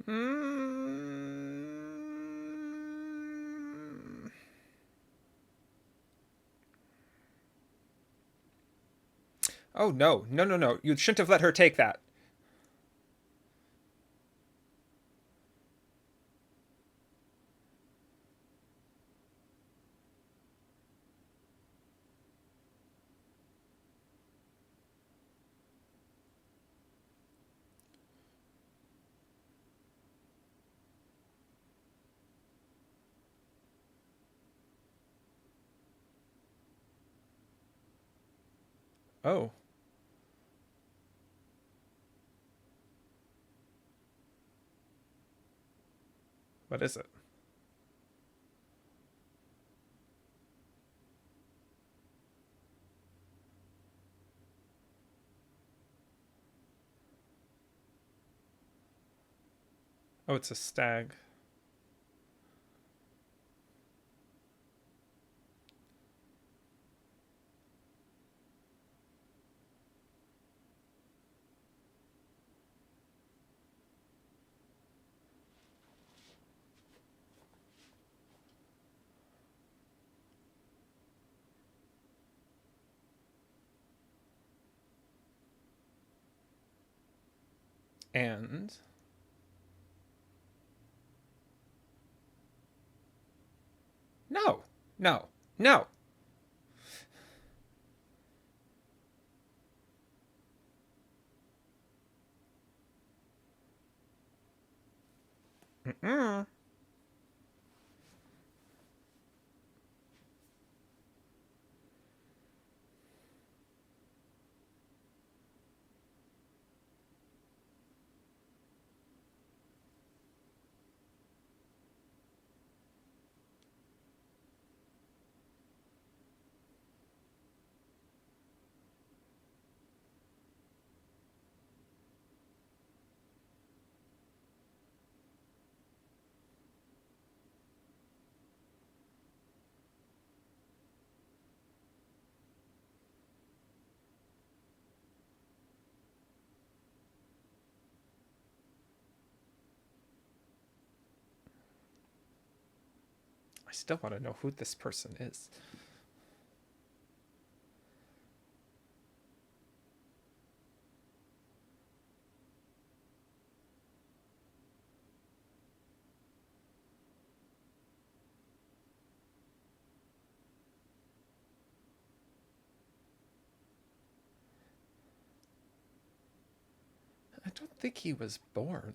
Mm. Oh no, no, no, no! You shouldn't have let her take that. Oh, what is it? Oh, it's a stag. And no, no, no. Mm-mm. I still want to know who this person is. I don't think he was born.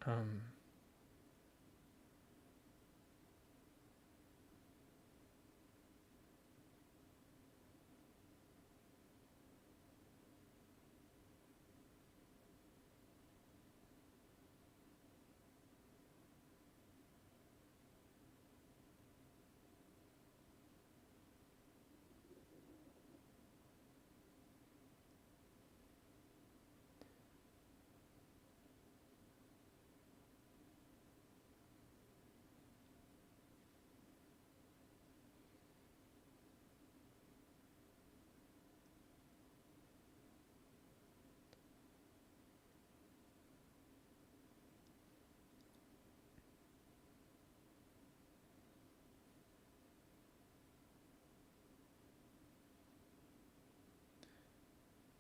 Um,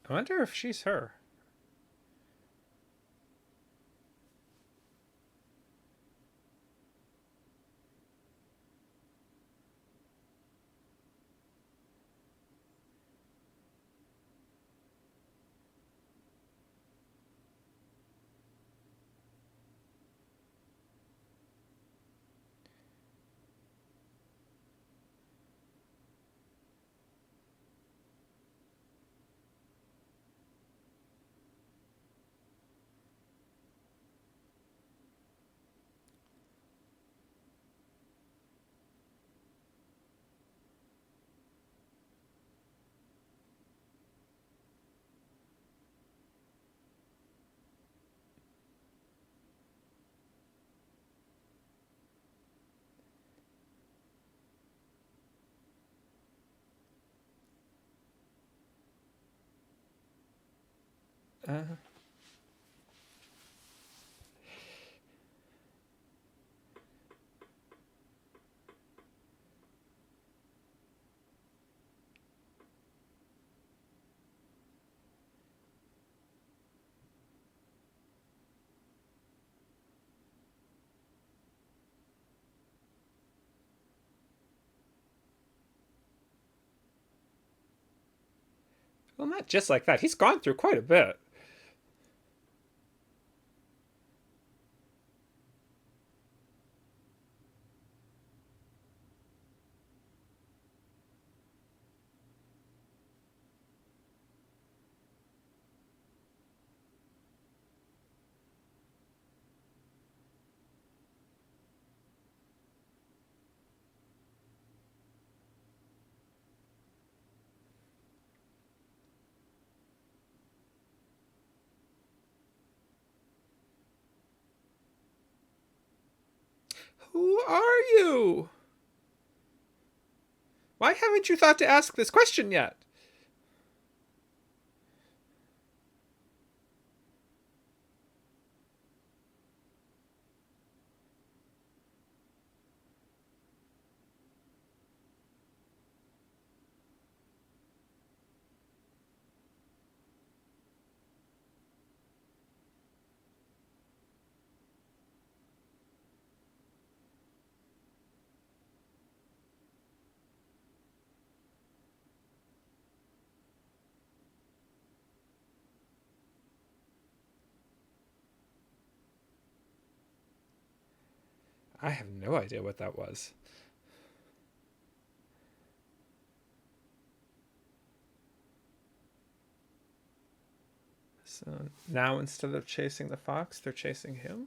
I wonder if she's her. Uh, well, not just like that. He's gone through quite a bit. Who are you? Why haven't you thought to ask this question yet? I have no idea what that was. So now instead of chasing the fox, they're chasing him?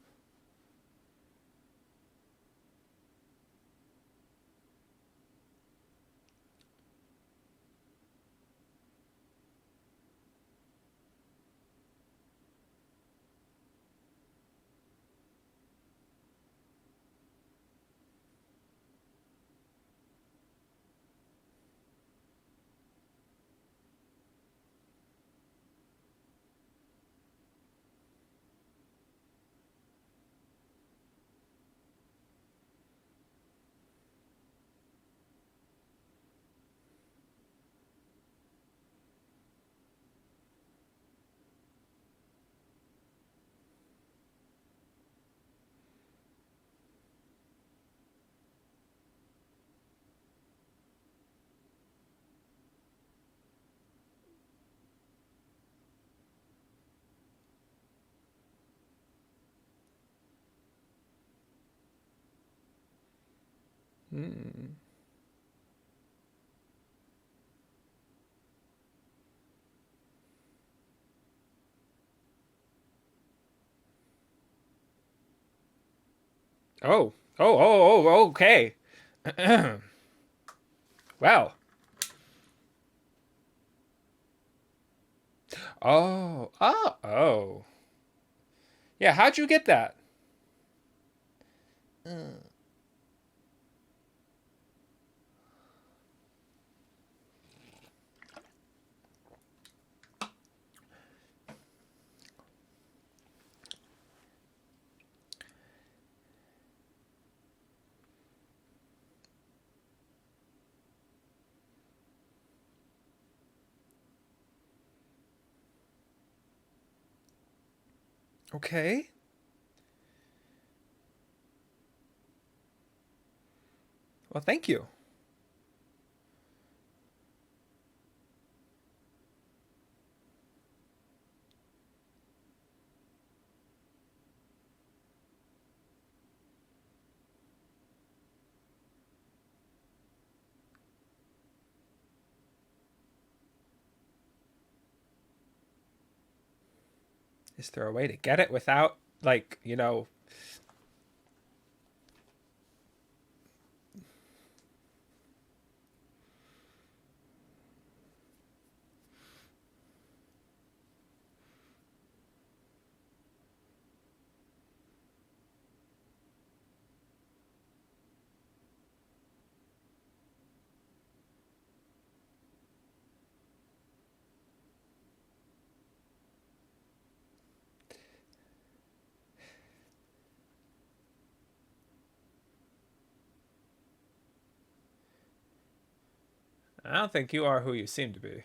Hmm. Oh. Okay. Well. Oh. Yeah, how'd you get that? Okay. Well, thank you. Is there a way to get it without, like, I don't think you are who you seem to be.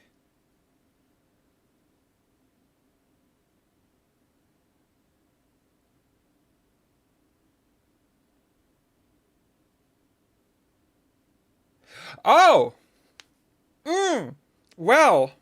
Oh! Well.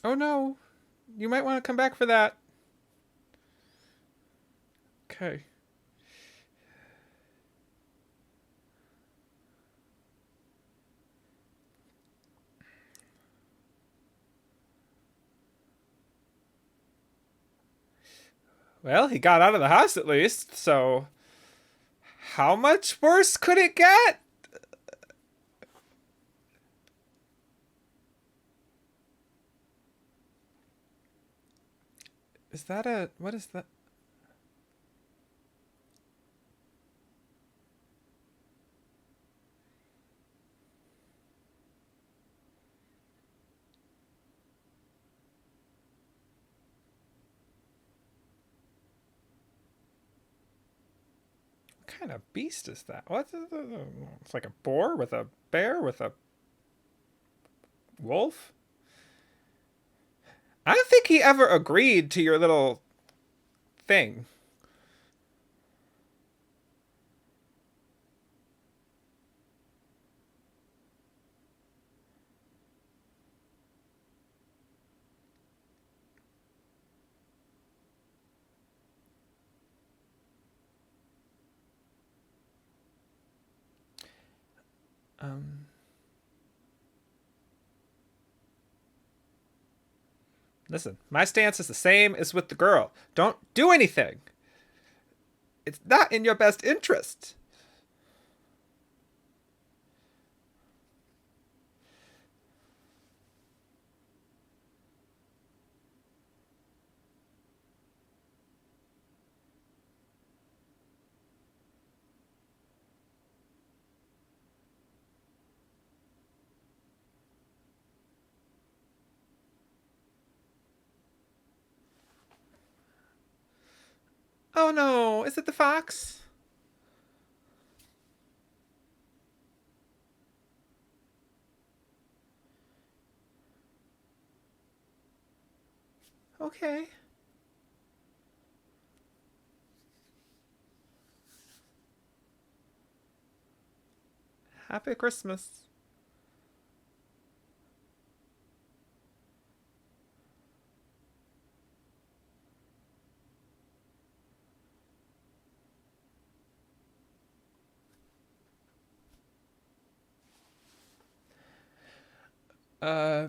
Oh no. You might want to come back for that. Okay. Well, he got out of the house at least, so how much worse could it get? Is that a. What is that? What kind of beast is that? What? It's like a boar with a bear with a wolf? I don't think he ever agreed to your little thing. Um, Listen, my stance is the same as with the girl. Don't do anything. It's not in your best interest. Oh no, is it the fox? Okay. Happy Christmas. Uh,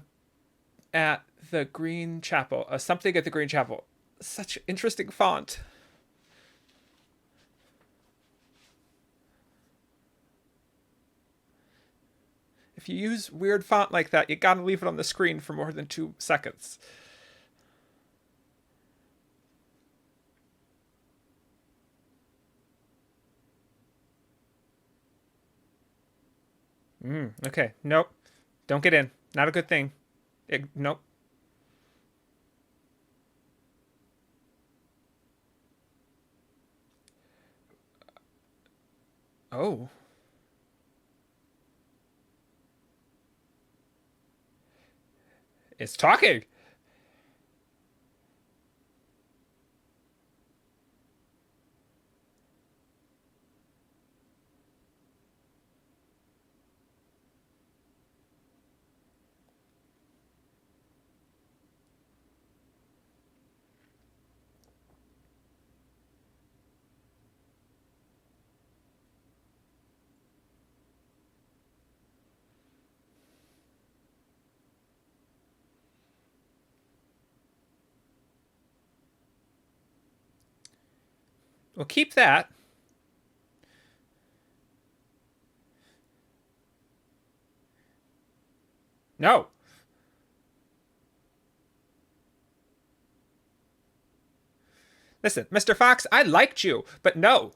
at the Green Chapel. Something at the Green Chapel. Such interesting font. If you use weird font like that, you gotta leave it on the screen for more than 2 seconds. Okay, nope. Don't get in. Not a good thing. Nope. Oh. It's talking. Well, keep that. No. Listen, Mr. Fox, I liked you, but no.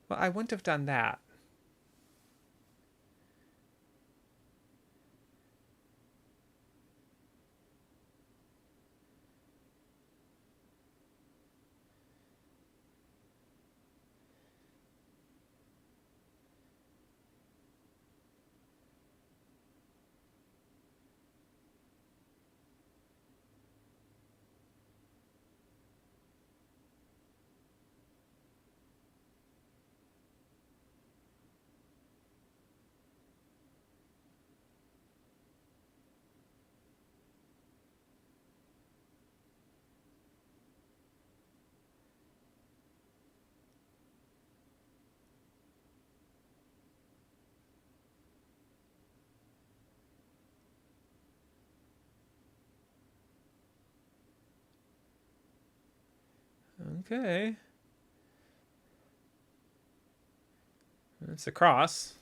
Well, I wouldn't have done that. Okay. It's a cross.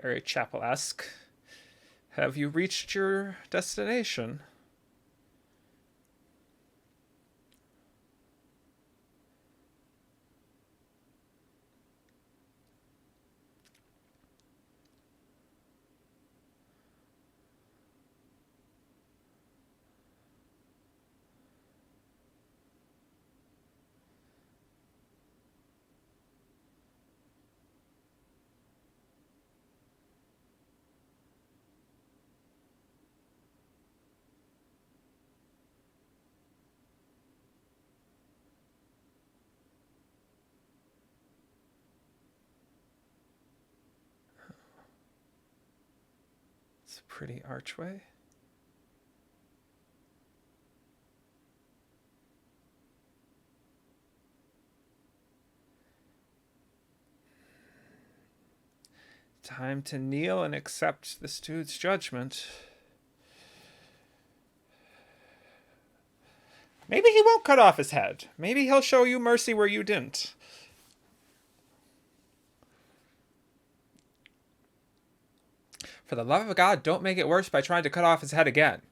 Very chapel esque. Have you reached your destination? pretty archway. Time to kneel and accept this dude's judgment. Maybe he won't cut off his head. Maybe he'll show you mercy where you didn't. For the love of God, don't make it worse by trying to cut off his head again.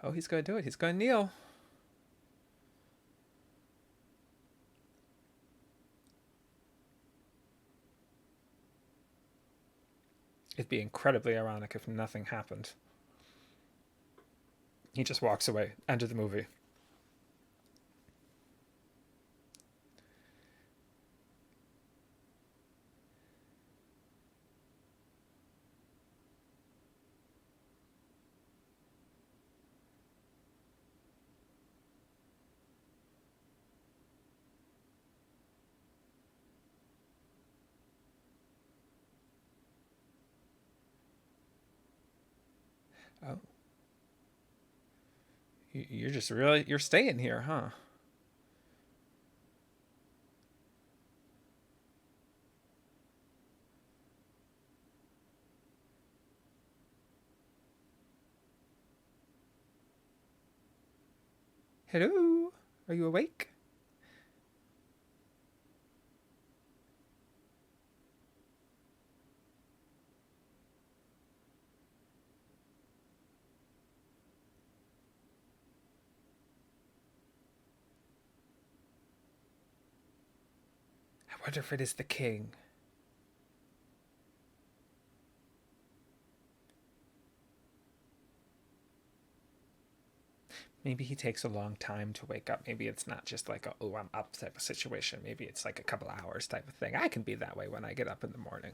Oh, he's going to do it. He's going to kneel. It'd be incredibly ironic if nothing happened. He just walks away. End of the movie. Oh. You're just really... You're staying here, huh? Hello? Are you awake? I wonder if it is the king. Maybe he takes a long time to wake up. Maybe it's not just like a, oh, I'm up type of situation. Maybe it's like a couple hours type of thing. I can be that way when I get up in the morning.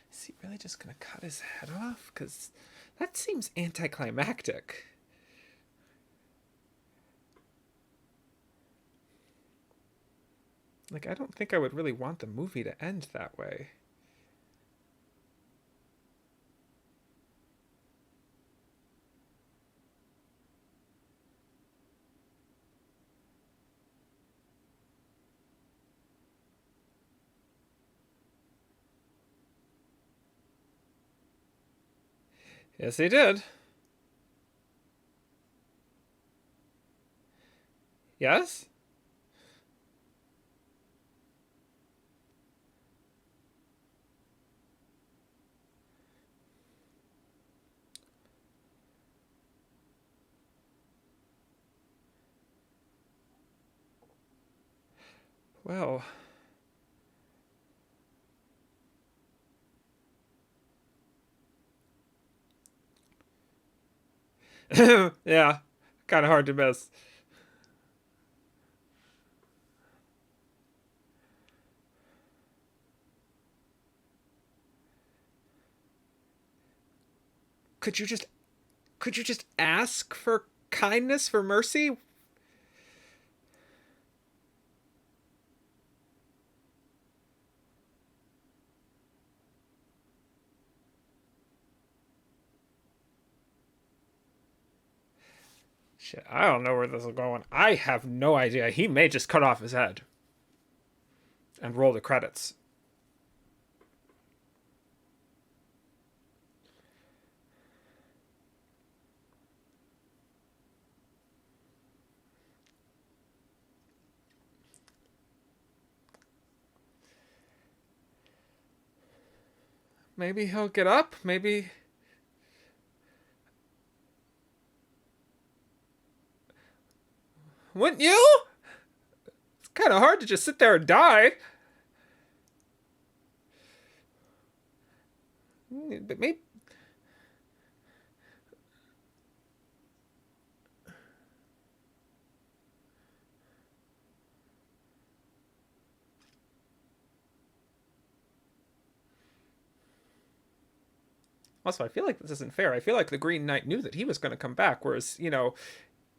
Is he really just going to cut his head off? Because that seems anticlimactic. Like, I don't think I would really want the movie to end that way. Yes, he did. Yes? Well... yeah, kind of hard to miss. Could you just ask for kindness, for mercy? Shit, I don't know where this is going. I have no idea. He may just cut off his head and roll the credits. Maybe he'll get up. Maybe. Wouldn't you? It's kind of hard to just sit there and die. But maybe. Also, I feel like this isn't fair. I feel like the Green Knight knew that he was going to come back, whereas,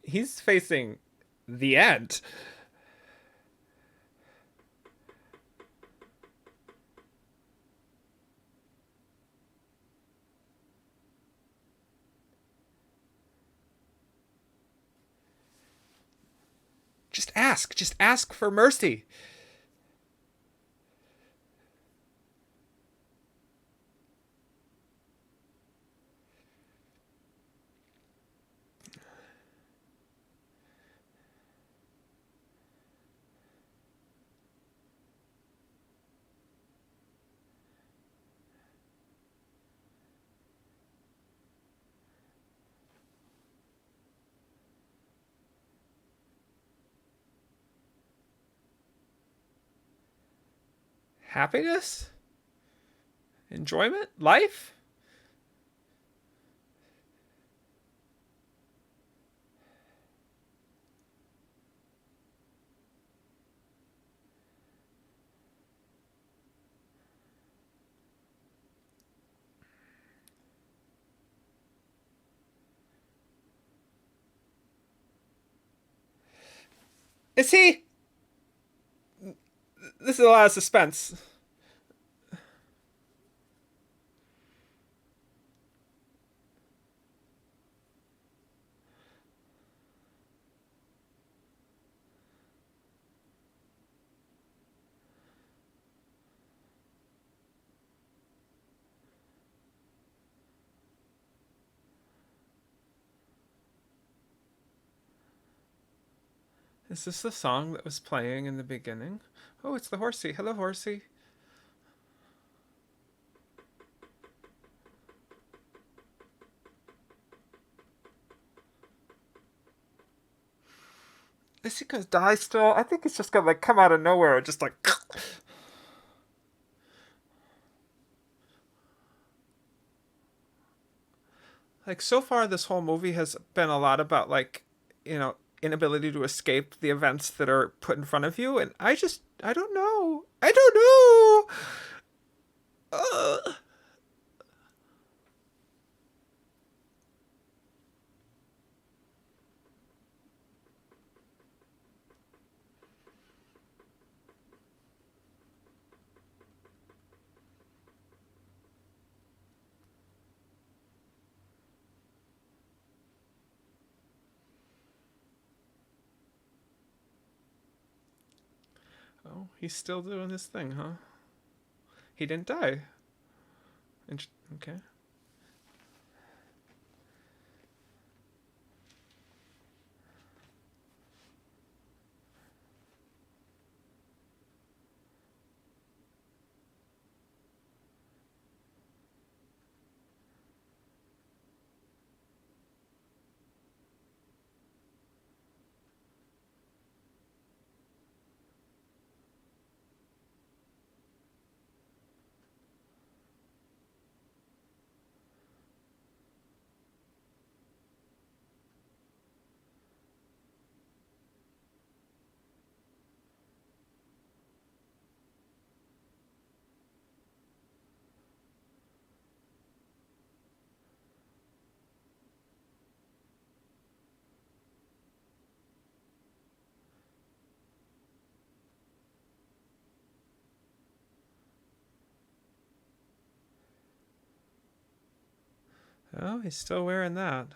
he's facing the end. Just ask. Just ask for mercy. Happiness? Enjoyment? Life? Is he? This is a lot of suspense. Is this the song that was playing in the beginning? Oh, it's the horsey. Hello, horsey. Is he gonna die still? I think he's just gonna like come out of nowhere and just like. Like so far, this whole movie has been a lot about like, inability to escape the events that are put in front of you, and I don't know. I don't know. Oh, he's still doing his thing, huh? He didn't die. Okay. Oh, he's still wearing that.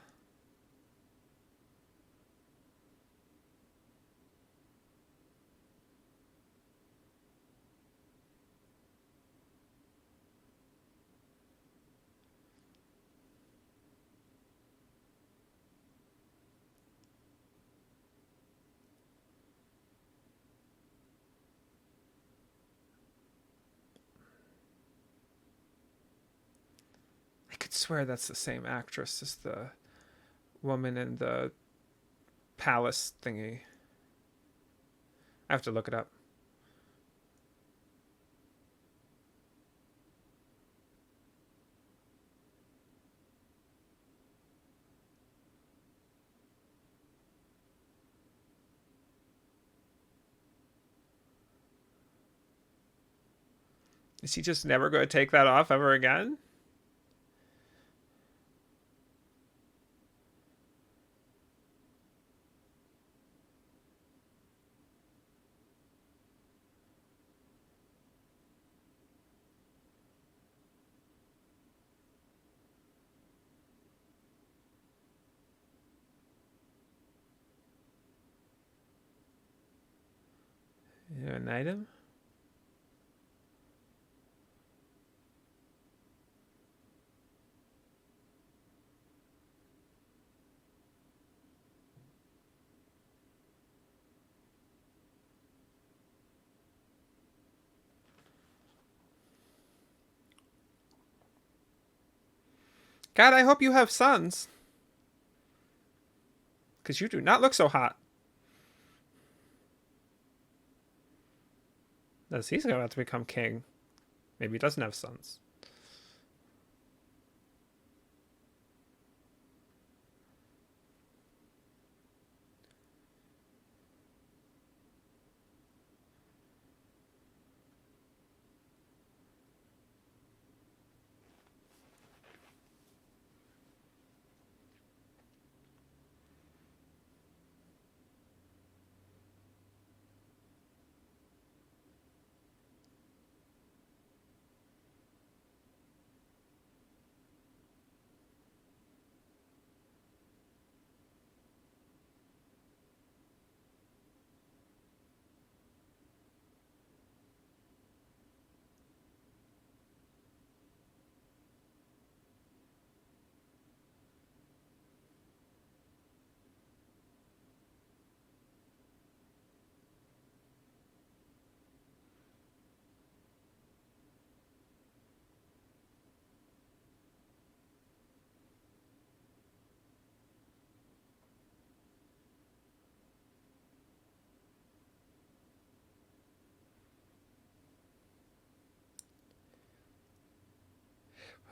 swear that's the same actress as the woman in the palace thingy. I have to look it up. Is he just never going to take that off ever again? An item? God, I hope you have sons. Because you do not look so hot. As he's going to have to become king. Maybe he doesn't have sons.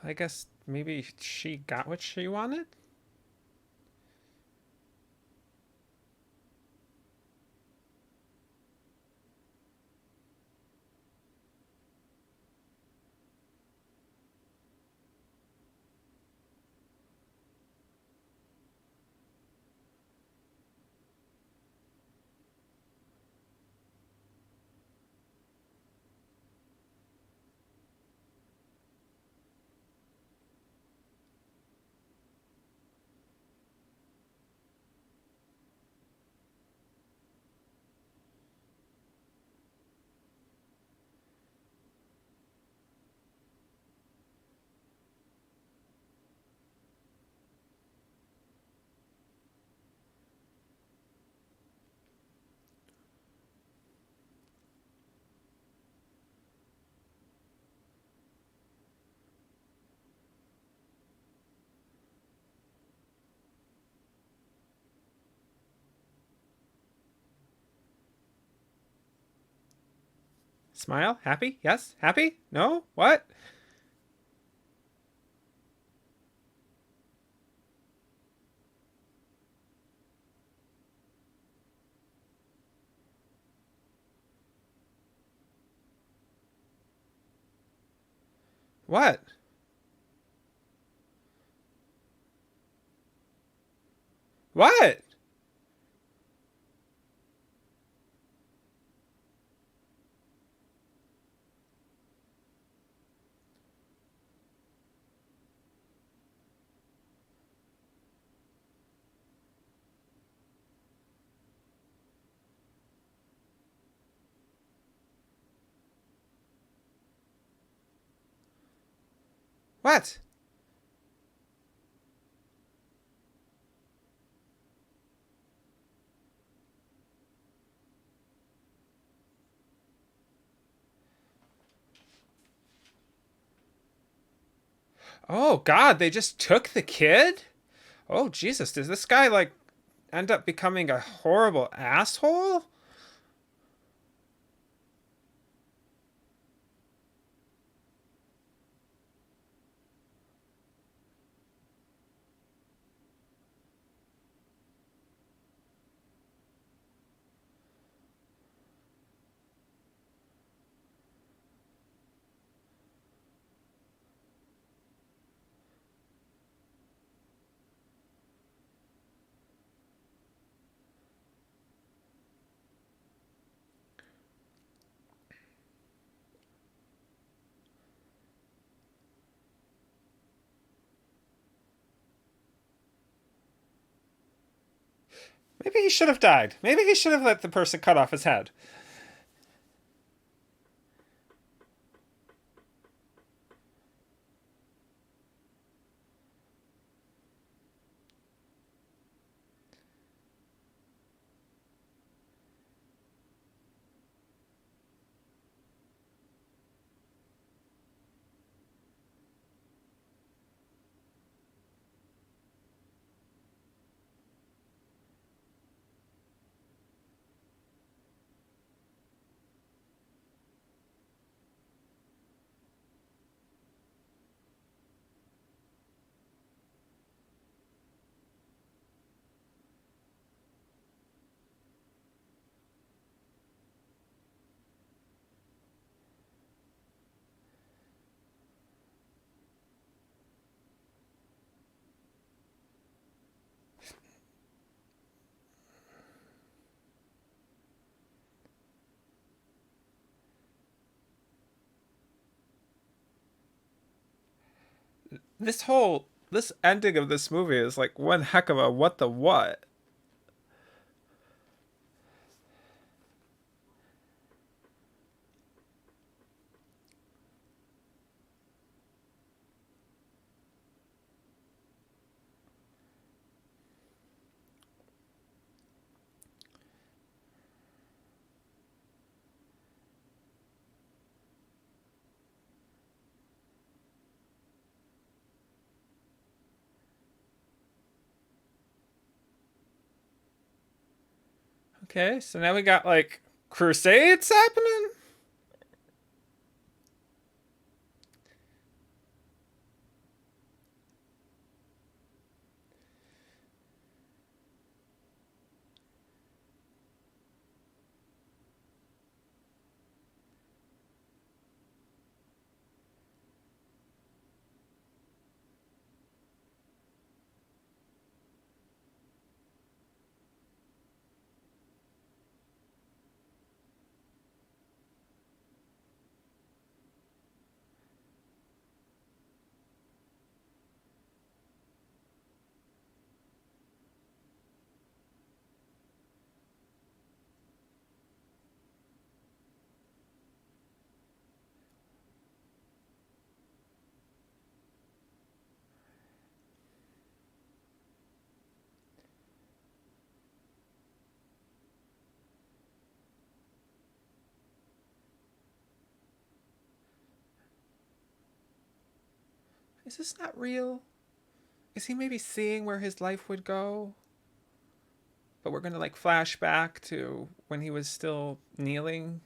I guess maybe she got what she wanted? Smile? Happy? Yes? Happy? No? What? What? What? What? Oh God, they just took the kid? Oh Jesus, does this guy like end up becoming a horrible asshole? Maybe he should have died. Maybe he should have let the person cut off his head. This ending of this movie is like one heck of a what the what. Okay, so now we got like crusades happening. Is this not real? Is he maybe seeing where his life would go? But we're gonna like flash back to when he was still kneeling.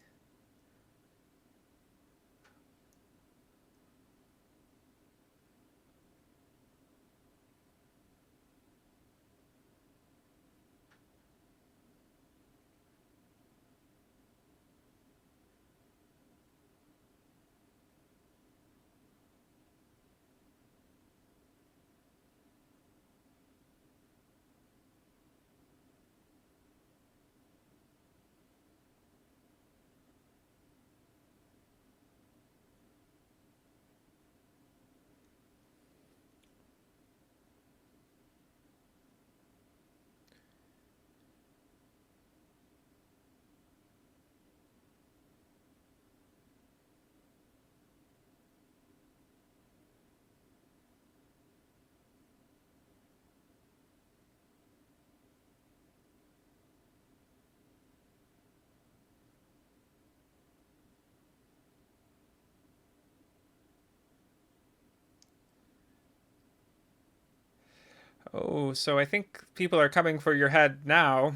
Oh, so I think people are coming for your head now.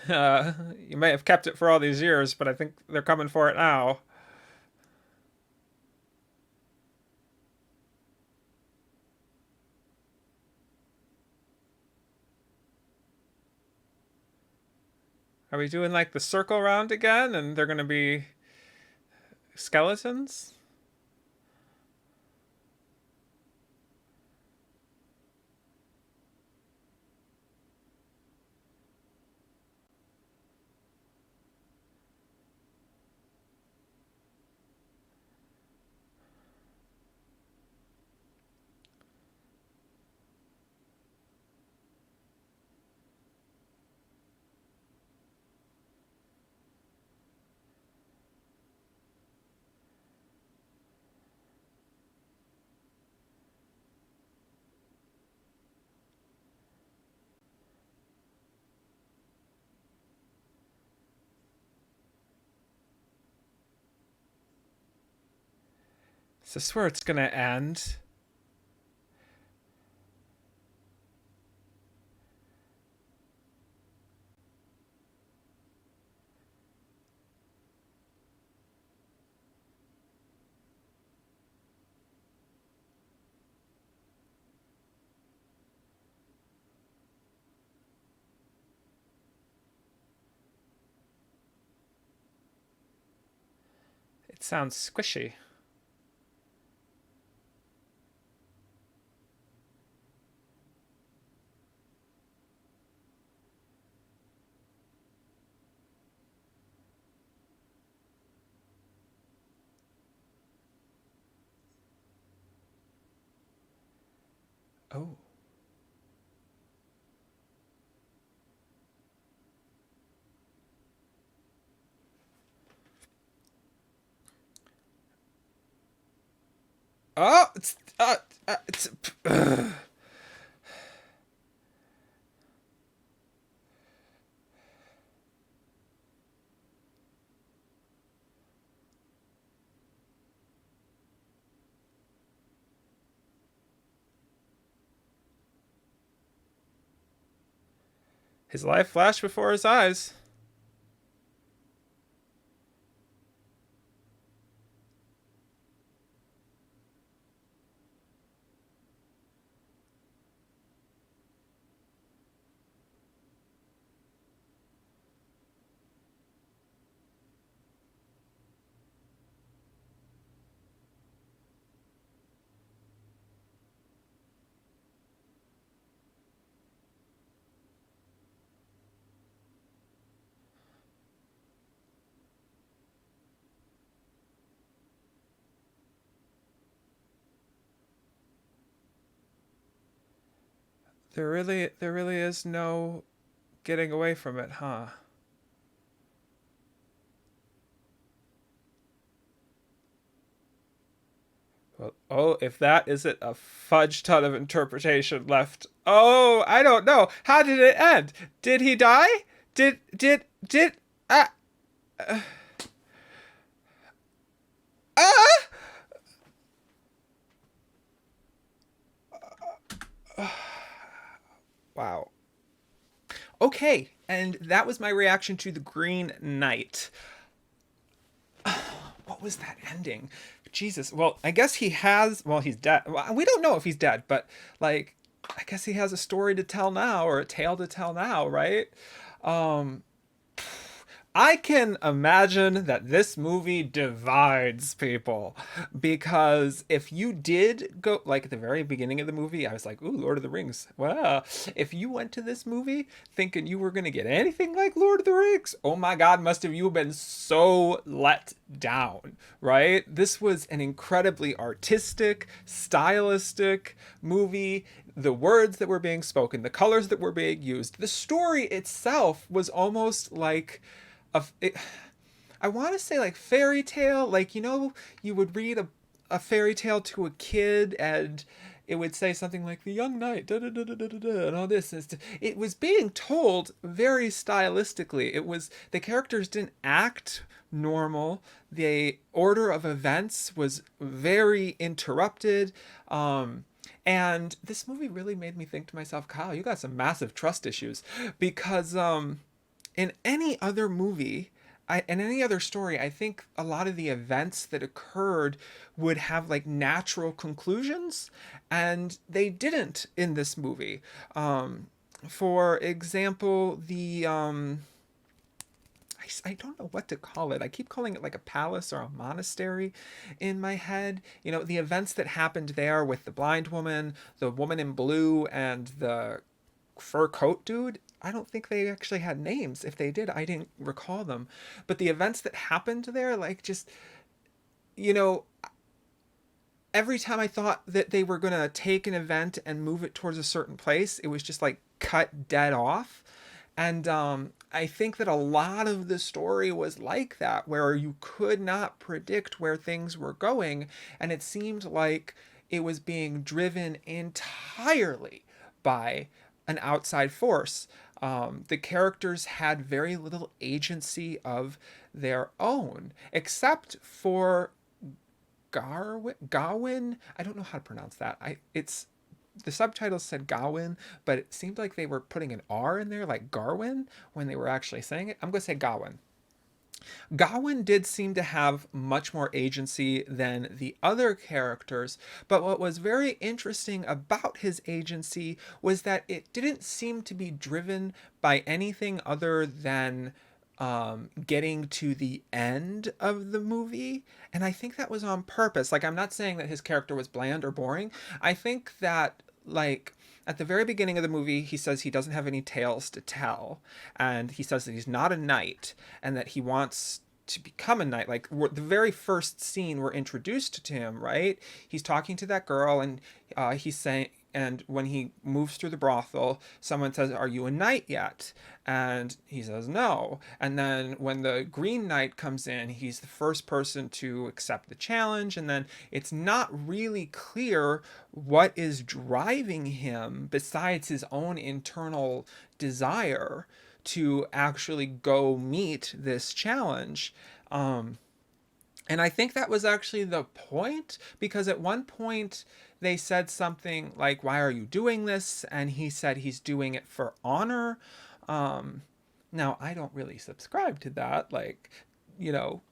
Uh, you may have kept it for all these years, but I think they're coming for it now. Are we doing like the circle round again and they're going to be skeletons? Is this where it's going to end? It sounds squishy. Oh. Oh, it's his life flashed before his eyes. There really is no getting away from it, huh? Well, oh, if that isn't a fudge ton of interpretation left. Oh, I don't know. How did it end? Did he die? Did ah ah Wow. Okay, and that was my reaction to The Green Knight. What was that ending? Jesus. Well, I guess he has. Well, he's dead. Well, we don't know if he's dead, but like, I guess he has a story to tell now or a tale to tell now, right? Um, I can imagine that this movie divides people because if you did go like at the very beginning of the movie, I was like, "Ooh, Lord of the Rings." Well, if you went to this movie thinking you were going to get anything like Lord of the Rings, oh my god, must have you been so let down, right? This was an incredibly artistic, stylistic movie. The words that were being spoken, the colors that were being used, the story itself was almost like it, I want to say like fairy tale, like you know, you would read a fairy tale to a kid and it would say something like the young knight, da, da, da, da, da, da, and all this. It was being told very stylistically. It was, the characters didn't act normal. The order of events was very interrupted. And this movie really made me think to myself, Kyle, you got some massive trust issues, because in any other movie, in any other story, I think a lot of the events that occurred would have like natural conclusions, and they didn't in this movie. For example, I don't know what to call it. I keep calling it like a palace or a monastery in my head. You know, the events that happened there with the blind woman, the woman in blue, and the fur coat dude. I don't think they actually had names. If they did, I didn't recall them. But the events that happened there, like, just, you know, every time I thought that they were going to take an event and move it towards a certain place, it was just like cut dead off. And I think that a lot of the story was like that, where you could not predict where things were going. And it seemed like it was being driven entirely by an outside force. The characters had very little agency of their own, except for Gawain. I don't know how to pronounce that. It's the subtitles said Gawain, but it seemed like they were putting an R in there, like Garwin, when they were actually saying it. I'm going to say Gawain. Gawain did seem to have much more agency than the other characters, but what was very interesting about his agency was that it didn't seem to be driven by anything other than getting to the end of the movie. And I think that was on purpose. Like, I'm not saying that his character was bland or boring. I think that, like, at the very beginning of the movie, he says he doesn't have any tales to tell. And he says that he's not a knight and that he wants to become a knight. Like, the very first scene we're introduced to him, right? He's talking to that girl, and he's saying, and when he moves through the brothel, someone says, "Are you a knight yet?" And he says, "No." And then when the Green Knight comes in, he's the first person to accept the challenge. And then it's not really clear what is driving him besides his own internal desire to actually go meet this challenge. And I think that was actually the point, because at one point they said something like, "Why are you doing this?" And he said he's doing it for honor. Now, I don't really subscribe to that. Like, you know,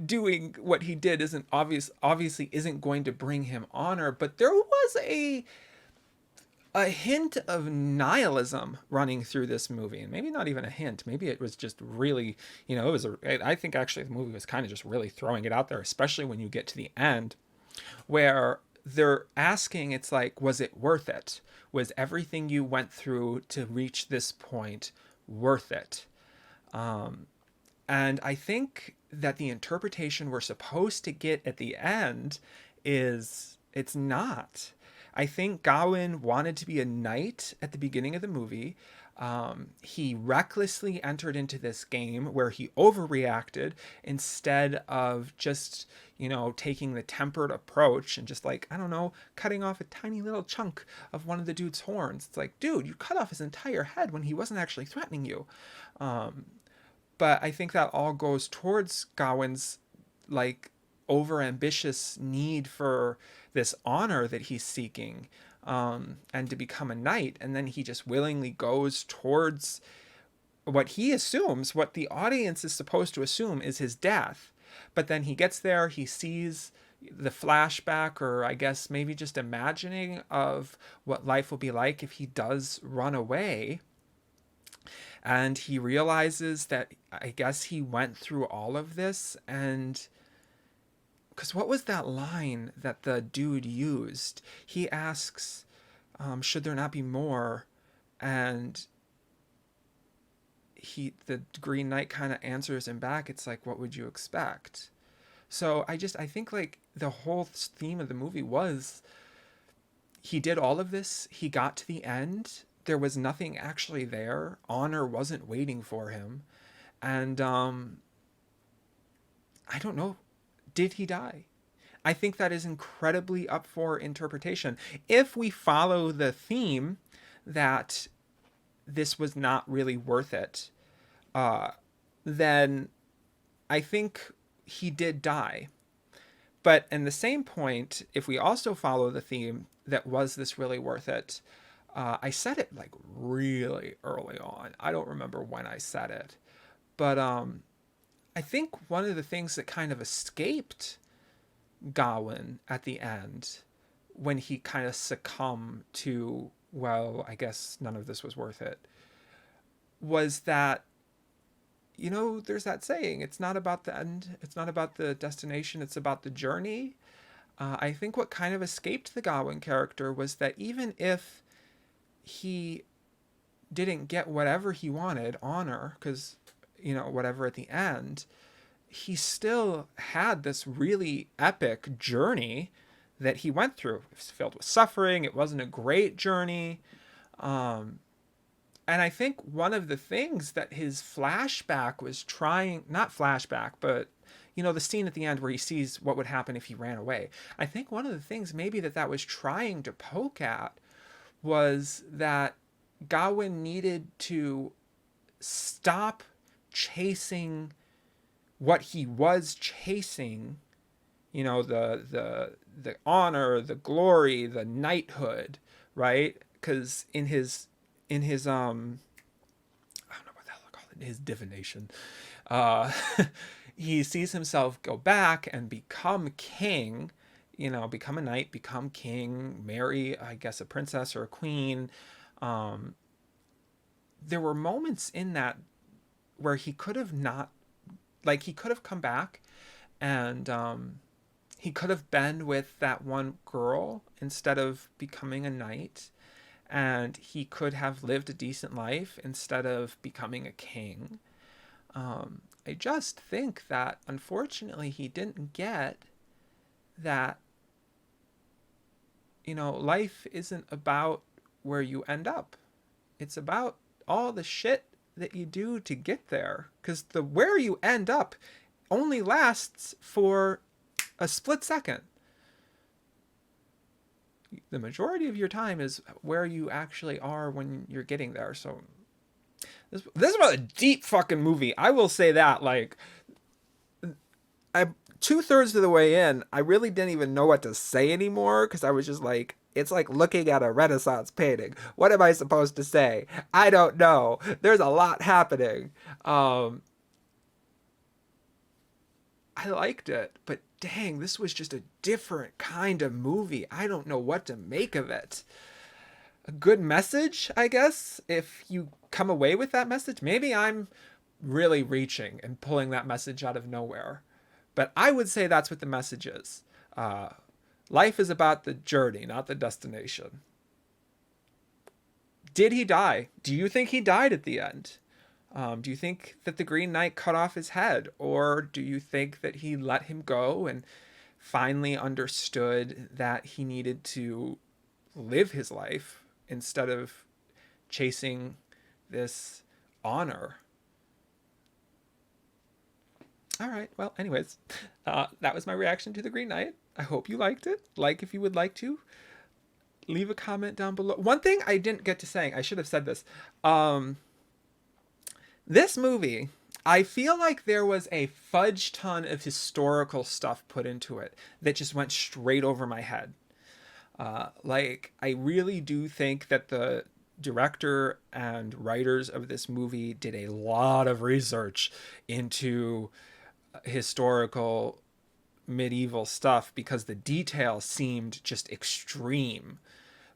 doing what he did isn't obviously isn't going to bring him honor, but there was a hint of nihilism running through this movie. And maybe not even a hint, maybe it was just really, you know, I think actually the movie was kind of just really throwing it out there, especially when you get to the end, where they're asking, it's like, was it worth it? Was everything you went through to reach this point worth it? And I think that the interpretation we're supposed to get at the end is it's not. I think Gawain wanted to be a knight at the beginning of the movie. He recklessly entered into this game where he overreacted instead of just, you know, taking the tempered approach and just, like, I don't know, cutting off a tiny little chunk of one of the dude's horns. It's like, dude, you cut off his entire head when he wasn't actually threatening you. But I think that all goes towards Gawain's, like, overambitious need for this honor that he's seeking, and to become a knight. And then he just willingly goes towards what he assumes, what the audience is supposed to assume, is his death. But then he gets there, he sees the flashback, or I guess maybe just imagining of what life will be like if he does run away. And he realizes that, I guess, he went through all of this. And because what was that line that the dude used? He asks, should there not be more? And the Green Knight kind of answers him back. It's like, what would you expect? So I think, like, the whole theme of the movie was, he did all of this. He got to the end. There was nothing actually there. Honor wasn't waiting for him. And I don't know. Did he die? I think that is incredibly up for interpretation. If we follow the theme that this was not really worth it, uh, then I think he did die. But in the same point, if we also follow the theme that was this really worth it, I said it like really early on. I don't remember when I said it, but I think one of the things that kind of escaped Gawain at the end when he kind of succumbed to, well, I guess none of this was worth it, was that, you know, there's that saying, it's not about the end, it's not about the destination, it's about the journey. I think what kind of escaped the Gawain character was that even if he didn't get whatever he wanted, honor, because, you know, whatever at the end, he still had this really epic journey that he went through. It was filled with suffering. It wasn't a great journey. Um, and I think one of the things that his flashback was trying, not flashback, but, you know, the scene at the end where he sees what would happen if he ran away. I think one of the things maybe that was trying to poke at was that Gawain needed to stop chasing what he was chasing, you know, the honor, the glory, the knighthood, right? Because in his I don't know what the hell I call it, his divination, uh he sees himself go back and become king, you know, become a knight, become king, marry, I guess, a princess or a queen. um there were moments in that where he could have not, like, he could have come back and he could have been with that one girl instead of becoming a knight, and he could have lived a decent life instead of becoming a king. I just think that unfortunately he didn't get that, you know, life isn't about where you end up. It's about all the shit that you do to get there. Because the where you end up only lasts for a split second. The majority of your time is where you actually are when you're getting there. So this was a deep fucking movie. I will say that. Like, I 2/3 of the way in, I really didn't even know what to say anymore because I was just like, it's like looking at a Renaissance painting. What am I supposed to say? I don't know. There's a lot happening. Um, I liked it, but dang, this was just a different kind of movie. I don't know what to make of it. A good message, I guess, if you come away with that message. Maybe I'm really reaching and pulling that message out of nowhere. But I would say that's what the message is. Uh, Life is about the journey, not the destination. Did he die? Do you think he died at the end? Do you think that the Green Knight cut off his head? Or do you think that he let him go and finally understood that he needed to live his life instead of chasing this honor? All right. Well, anyways, that was my reaction to The Green Knight. I hope you liked it. Like if you would like to. Leave a comment down below. One thing I didn't get to saying, I should have said this. This movie, I feel like there was a fudge ton of historical stuff put into it that just went straight over my head. Like, I really do think that the director and writers of this movie did a lot of research into historical medieval stuff because the detail seemed just extreme,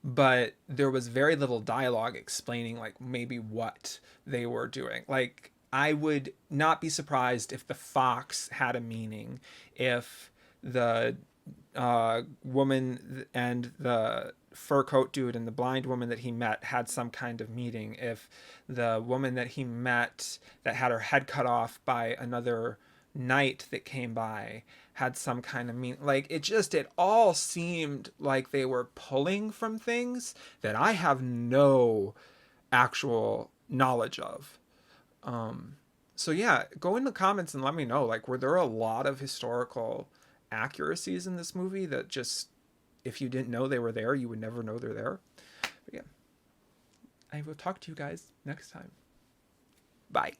but there was very little dialogue explaining like maybe what they were doing. Like, I would not be surprised if the fox had a meaning, if the woman and the fur coat dude and the blind woman that he met had some kind of meeting, if the woman that he met that had her head cut off by another knight that came by had some kind of meaning. Like, it all seemed like they were pulling from things that I have no actual knowledge of. So yeah, go in the comments and let me know, like, were there a lot of historical accuracies in this movie that just, if you didn't know they were there, you would never know they're there. But yeah, I will talk to you guys next time. Bye.